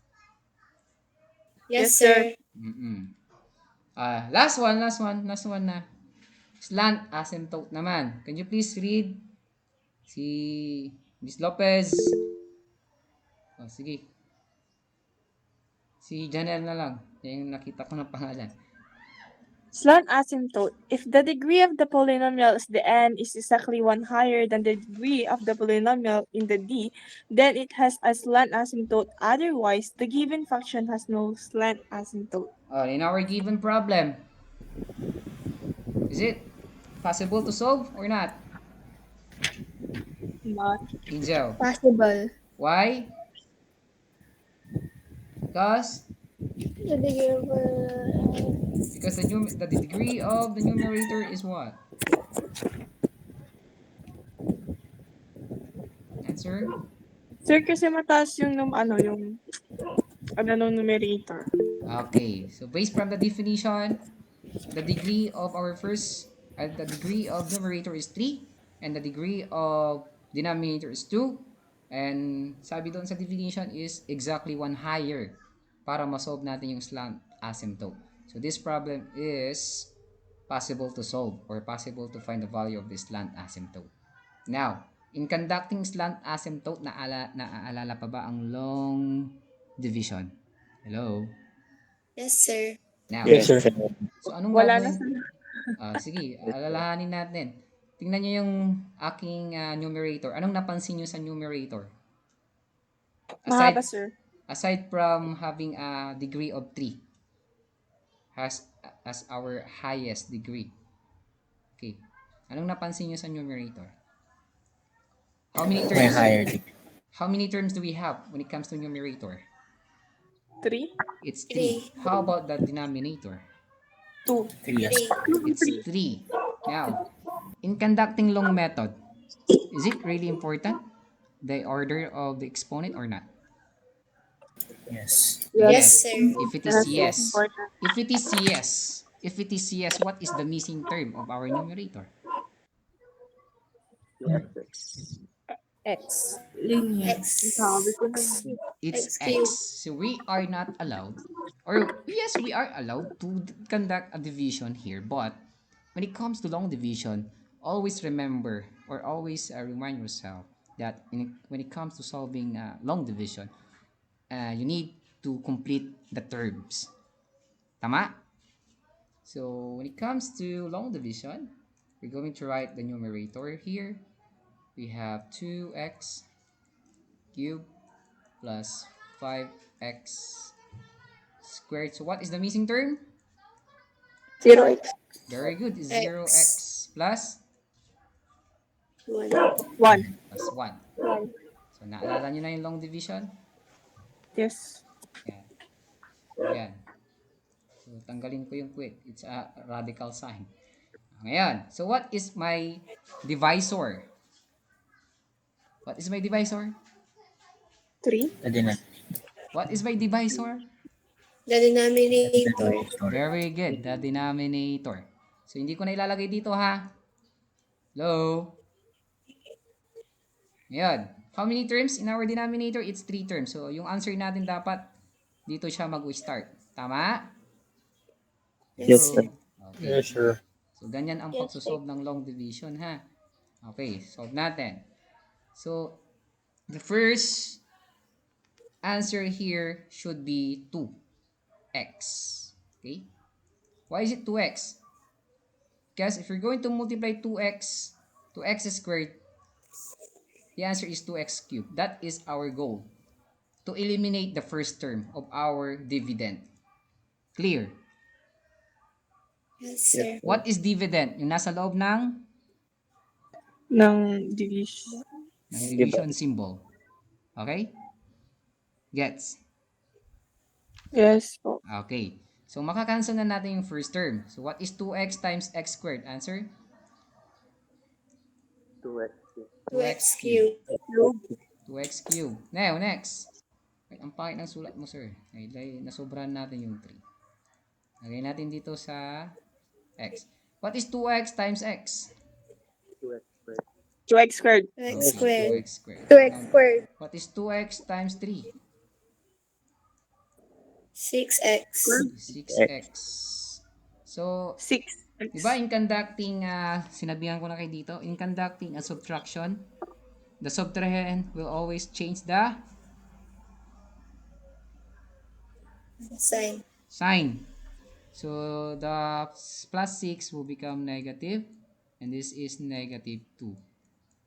Yes, sir. Last one na. Slant asymptote naman. Can you please read si Miss Lopez? Oh, sige. Si Janelle na lang. Yung nakita ko ng pangalan. Slant asymptote. If the degree of the polynomial is the n is exactly 1 higher than the degree of the polynomial in the d, then it has a slant asymptote. Otherwise, the given function has no slant asymptote. In our given problem, is it possible to solve or not? Not. Angel. Possible. Why? Because the degree of the numerator is what? Answer? Sir, kasi mataas yung numerator. Okay, so based from the definition, the degree of the degree of numerator is 3 and the degree of denominator is 2, and sabi doon sa definition is exactly 1 higher para ma-solve natin yung slant asymptote. So this problem is possible to solve or possible to find the value of this slant asymptote. Now, In conducting slant asymptote, naaalala pa ba ang long division? Hello? Yes, sir. Now, Yes, sir. so anong Wala na gagawin? sir. Sige, alalahanin natin. Tingnan nyo yung aking numerator. Anong napansin nyo sa numerator? Mahaba, Aside, sir. aside from having a degree of 3 has as our highest degree. Okay. Anong napansin nyo sa numerator? How many May terms? higher degree. How many terms do we have when it comes to numerator? 3, It's 3. How about the denominator? 2. 3 as It's 3. Now, in conducting long method, is it really important the order of the exponent or not? Yes. Yes, Yes. sir. If it is Yes, yes. important. If it is yes. If it is yes, what is the missing term of our numerator? X. Sabi X. ko na. It's X X. cubed. So we are not allowed, or yes, we are allowed to conduct a division here, but when it comes to long division, always remember or always remind yourself that when it comes to solving long division, you need to complete the terms. Tama? So when it comes to long division, we're going to write the numerator here. We have 2x cubed plus 5x squared. So what is the missing term? 0x. Very good. X. 0x plus 1. 1. 1. So naalala nyo na yung long division? Yes. Yan. So yan. So tanggalin ko yung quit. It's a radical sign. Ngayon, so what is my divisor? What is my divisor? 3. What is my divisor? The denominator. Very good. The denominator. So hindi ko na ilalagay dito ha. Hello? Ngayon, how many terms in our denominator? It's 3 terms. So yung answer natin dapat dito siya mag-start. Tama? Yes, sir. Okay. Yes, sir. So ganyan ang Yes, pagsosolve ng long division ha. Okay, solve natin. So the first answer here should be 2x. Okay? Why is it 2x? Because if you're going to multiply 2x squared, the answer is 2x cubed. That is our goal. To eliminate the first term of our dividend. Clear? Yes, sir. What is dividend? Yung nasa loob ng Division. division symbol. Okay? Gets? Yes po. Okay. So, makakancel na natin yung first term. So, what is 2x times x squared? Answer? 2x cubed. 2x cubed. Now, next. Ay, ang pangit ng sulat mo, sir. Ay, nasobrahan natin yung 3. Lagay natin dito sa x. What is 2x times x? 2x squared. 2x Okay, squared. 2x squared. 2x squared. What is 2x times 3? 6x. 6x. So, 6x. diba in conducting, sinabihan ko na kayo dito, in conducting a subtraction, the subtrahend will always change the Sign. sign. So, the plus 6 will become negative, and this is negative 2.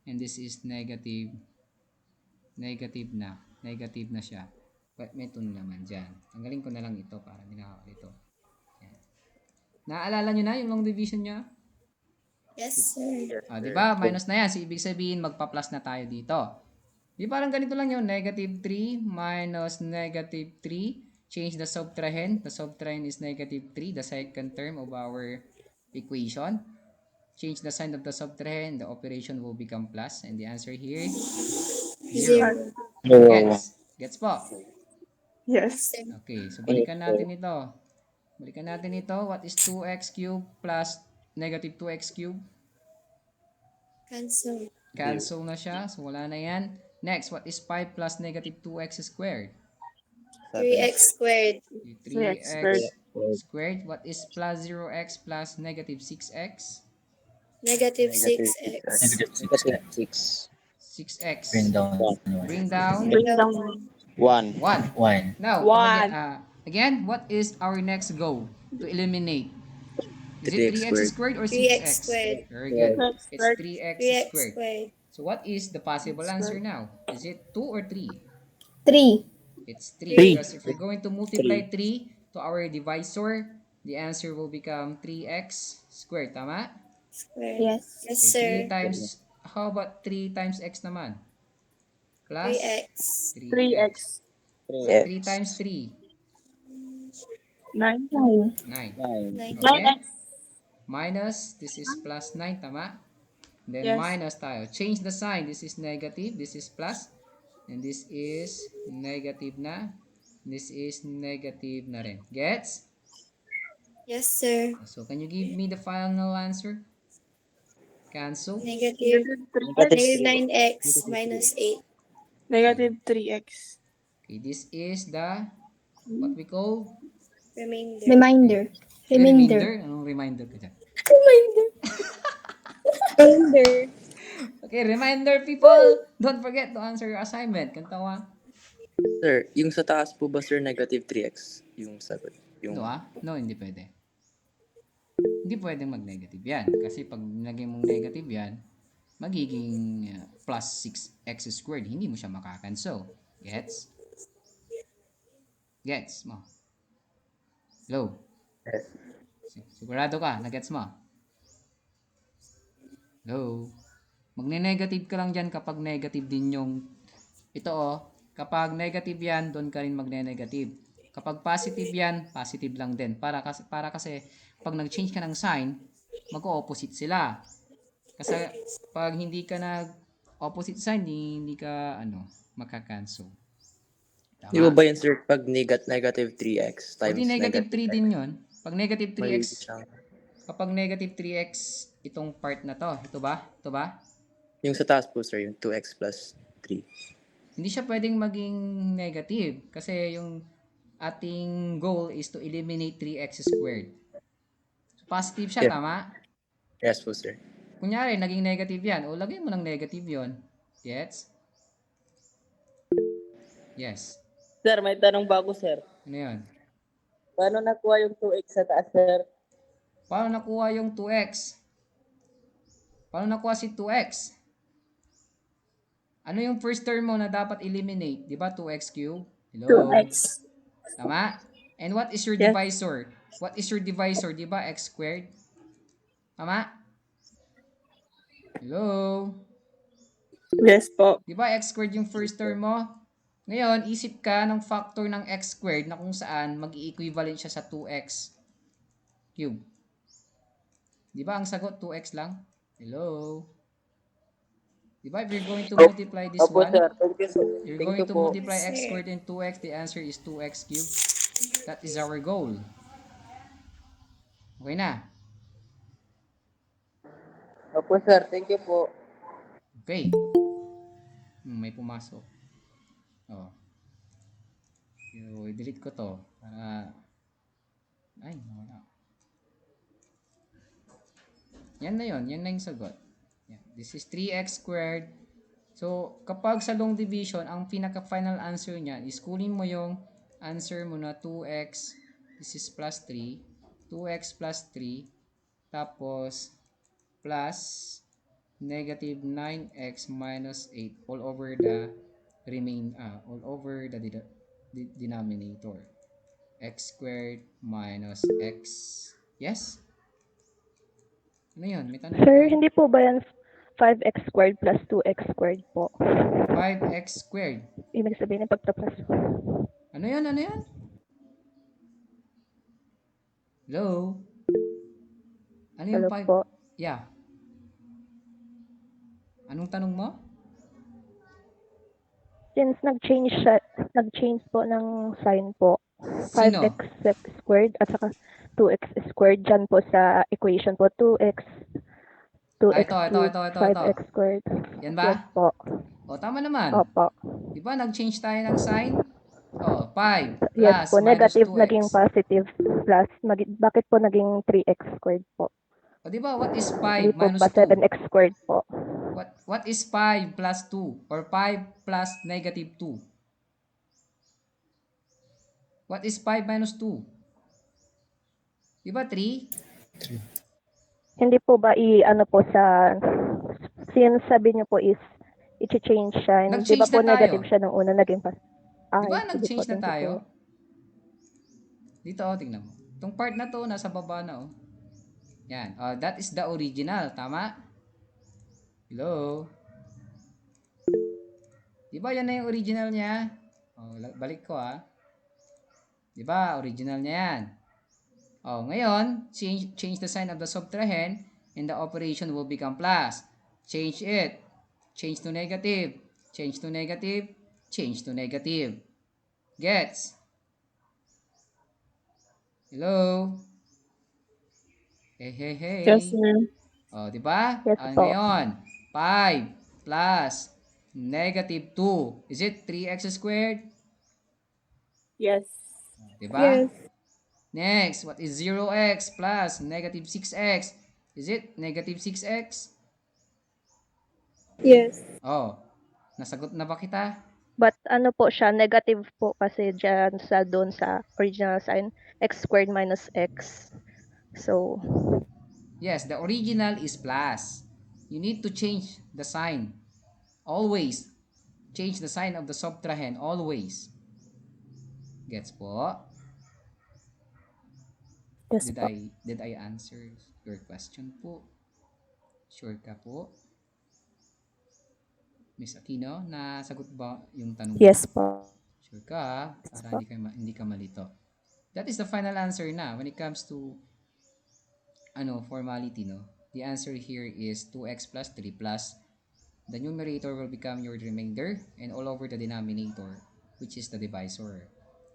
And this is negative na. Negative na siya. But may 2 naman dyan. Tanggalin ko na lang ito para hindi nakakalito. Yan. Naaalala nyo na yung long division nyo? Yes, sir. Diba? Minus na yan. So, ibig sabihin, magpa-plus na tayo dito. Di parang ganito lang yun. Negative 3 minus negative 3. Change the subtrahend. The subtrahend is negative 3, the second term of our equation. Change the sign of the subtrahend. The operation will become plus. And the answer here is 0. Gets? Gets po? Yes. Okay. So, balikan natin ito. What is 2x cubed plus negative 2x cubed? Cancel. Cancel na siya. So, wala na yan. Next, what is 5 plus negative 2x squared? 3x squared. 3x squared. What is plus 0x plus negative 6x? Negative 6x. Negative 6. 6x. Bring down 1. Bring down Bring down 1. 1. 1. Now, one. again, what is our next goal to eliminate? Is it 3x 3x squared. squared or 3x 6x? squared. Very good. X It's squared. 3x 3x squared. squared. So what is the possible answer now? Is it 2 or 3? 3. It's 3 3. because if we're going to multiply 3 to our divisor, the answer will become 3x squared. Tama? Squared. Yes. Yes, Okay, 3 sir. times, how about 3 times x naman? Plus 3x. 3x. 3x. 3 times 3, 9. 9. 9. Okay? 9x. Minus, this is plus 9, tama? Then Yes. minus tayo. Change the sign. This is negative, this is plus. And this is negative na. This is negative na rin. Gets? Yes, sir. So, can you give me the final answer? Cancel? Negative. -3x. Negative 9x minus 8. -3x. Okay, this is the, what we call? Remainder. Remainder. Remainder. Anong reminder ka dyan? Remainder. Remainder. Okay, reminder people, don't forget to answer your assignment. Kantawa. Sir, yung sa taas po ba, sir, negative 3x? Yung sagot. Yung... No, hindi pwede. Hindi pwedeng mag-negative yan. Kasi pag nilagay mong negative yan, magiging plus 6x squared. Hindi mo siya makakancel. Gets? Gets mo? Hello? Yes. Sigurado ka? Na-gets mo? Hello? Magne-negative ka lang dyan kapag negative din yung ito kapag negative yan, doon ka rin magne-negative. Kapag positive yan, positive lang din. Para kasi pag nag-change ka ng sign, mag-opposite sila. Kasi pag hindi ka nag-opposite sign, hindi ka makakancel. Tama? Di ba ba yan, sir, pag negative 3x O di times negative 3 x, din yun. Pag negative 3x, magiging siyang... kapag negative 3x, itong part na to. Ito ba? Ito ba? Yung sa taas po, sir, yung 2x plus 3. Hindi siya pwedeng maging negative. Kasi yung ating goal is to eliminate 3x squared. So, positive siya, Yeah. tama? Yes po, sir. Kunyari, naging negative yan. O, lagay mo ng negative yon. Gets? Yes. Sir, may tanong ba ako, sir? Ano yun? Paano nakuha yung 2x sa taas, sir? Paano nakuha yung 2x? Paano nakuha si 2x? Ano yung first term mo na dapat eliminate? Di ba 2x cube? Hello? 2x. Tama? And what is your Yes. divisor? What is your divisor? Di ba x squared? Tama? Hello? Yes po. Di ba x squared yung first term mo? Ngayon, isip ka ng factor ng x squared na kung saan mag-i-equivalent siya sa 2x cube. Di ba ang sagot 2x lang? Hello? Di ba if you're going to multiply this Opo, one, sir. Thank you, sir. you're Thank going you to po. multiply x squared and 2x, the answer is 2x cubed. That is our goal. Okay na? Opo, sir. Thank you po. Okay. May pumasok. Oh. I-delete ko to para nawala. Yan na yun. Yan na yung sagot. Yan. This is 3x squared. So, kapag sa long division, ang pinaka-final answer niya is kunin mo yung answer mo na 2x. This is plus 3. 2x plus 3. Tapos, plus negative 9x minus 8 all over the denominator. X squared minus x. Yes? Ano yun? May tanong Sir, ka? hindi po ba yan 5x squared plus 2x squared po? 5x squared. Ibig sabihin ng pagta-plus. Ano yun? Ano yun? Hello? Ano yung Hello 5? po. Yeah. Anong tanong mo? Since nag-change po ng sign po. Sino? 5x squared at saka 2x squared dyan po sa equation po. 2x Ito. cubed, 5x squared. Yan ba? Yes po. O, tama naman. Opo. Di ba nag-change tayo ng sign? O, 5 plus Yes po, minus negative 2x. naging positive plus. Bakit po naging 3x squared po? O, di ba what is 5 Hindi po minus ba 2? 7x squared po? What is 5 plus 2 or 5 plus negative 2? What is 5 minus 2? Di ba 3? Hindi po ba ano po sa since sabi niyo po is i-change siya. Di ba Nag-change po na negative tayo. siya nung una naging pas. Di ba Ay, sige po, nag-change na thank you tayo? po. Dito, tingnan mo. Itong part na to, nasa baba na, oh. Yan. That is the original. Tama? Hello? Di ba yan na yung original niya? Balik ko, ah. Di ba? Original niya yan. Ngayon, change the sign of the subtrahend and the operation will become plus. Change it. Change to negative. Change to negative. Change to negative. Gets? Hello? Hey, hey, hey. Yes, sir. Di ba? Yes po. Ngayon, 5 plus negative 2. Is it 3x squared? Yes. Di ba? Yes. Next, what is 0x plus negative 6x? Is it negative 6x? Yes. Nasagot na ba kita? But ano po siya, negative po kasi dyan sa doon sa original sign, x squared minus x. So, Yes, the original is plus. You need to change the sign. Always. Change the sign of the subtrahend. Always. Gets po? yes po. Did I answer your question po? Sure ka po? Miss Aquino, nasagot ba yung tanong mo? Yes po. Sure ka, para hindi ka malito. That is the final answer na when it comes to formality, no? The answer here is 2x plus 3 plus the numerator will become your remainder and all over the denominator, which is the divisor.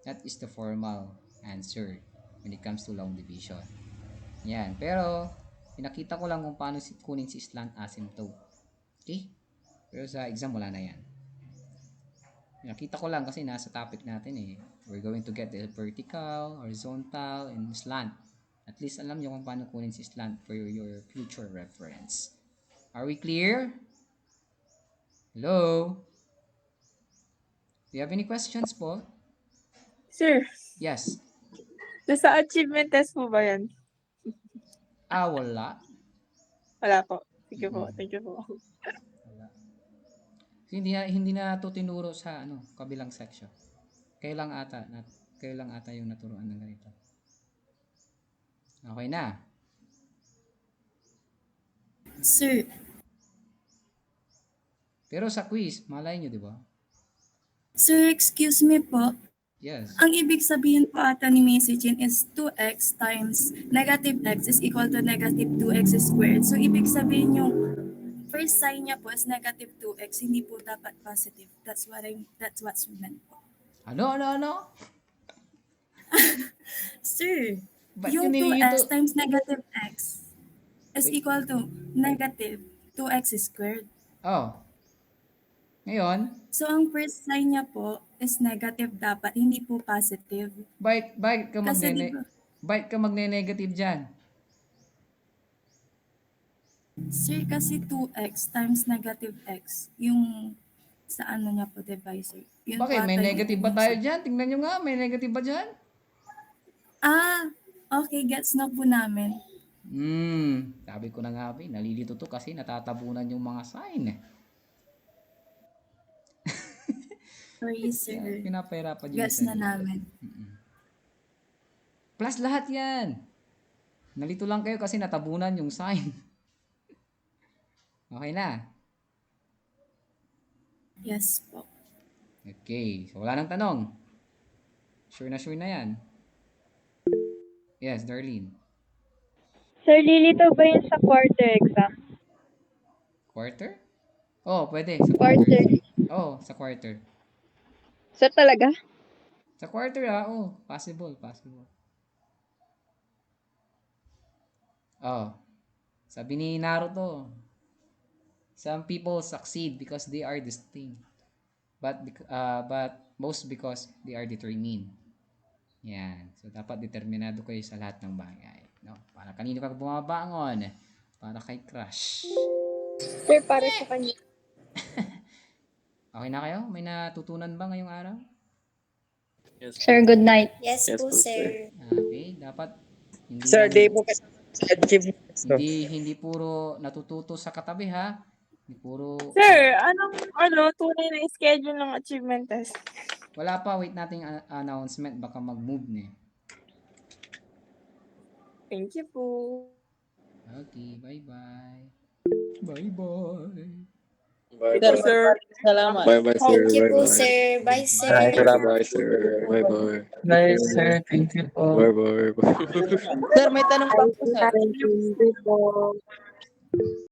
That is the formal answer when it comes to long division. Yan. Pero, pinakita ko lang kung paano kunin si slant asymptote. Okay? Pero sa exam, wala na yan. Pinakita ko lang kasi nasa topic natin eh. We're going to get the vertical, horizontal, and slant. At least alam nyo kung paano kunin si slant for your future reference. Are we clear? Hello? Do you have any questions po? Sir, Yes. nasa achievement test po ba yan? Wala. Wala po. Sige po. Thank you po. Wala. Hindi na to tinuro sa kabilang section. Kayo lang ata yung naturuan ng ganito. Okay na. Sir, Pero sa quiz, malay nyo, di ba? sir, excuse me po. Yes. Ang ibig sabihin po ata ni messaging is 2x times negative x is equal to negative 2x squared. So, ibig sabihin yung first sign niya po is negative 2x, hindi po dapat positive. That's what's meant po. Ano? Sir, Ba't yung yun 2x times negative x is Wait. equal to negative 2x squared. Ngayon, So, ang first sign niya po is negative dapat, hindi po positive. bakit ka Kasi diba, magne-negative dyan? sir, kasi 2x times negative x, yung sa ano niya po, divisor. Yun po Bakit? May ata yung negative ibig ba niyang tayo sabihin. dyan? Tingnan nyo nga, may negative ba dyan? Okay, gets na po namin. Sabi ko na nga ba, nalilito to kasi natatabunan yung mga sign eh. Sorry, sir. Pinapahirapan yung Gets isa na niyo. namin. Plus lahat yan. Nalito lang kayo kasi natabunan yung sign. Okay na. Yes po. Okay. So, wala nang tanong. Sure na yan. Yes, Darlene. Sir, lilito ba yun sa quarter exam? Quarter? Pwede. Sa quarter. Sa quarter. Sir, talaga? Sa quarter possible. Sabi ni Naruto, some people succeed because they are distinct, but most because they are determined. Yan. So, dapat determinado kayo sa lahat ng bagay. No? Para kanino ka bumabangon? Para kay crush. Sir, para sa kanya. Okay na kayo? May natutunan ba ngayong araw? Yes po. Sir, good night. Yes, Yes po, po, sir. sir. Okay, dapat hindi Sir, lang di po kasi achievements to. hindi puro natututo sa katabi ha. Hindi puro Sir, anong tunay na schedule ng achievement test? wala pa, wait nating announcement, baka mag-move na. Thank you po. Okay, bye-bye. Bye-bye. Bye Sir, bye. Sir. maraming salamat. Bye bye, sir. Thank you Bye po, bye. sir. Bye, sir. Bye, sir. Bye bye. Bye, sir. Thank you po. Bye bye. Sir, may tanong pa ako, sir. Thank you po.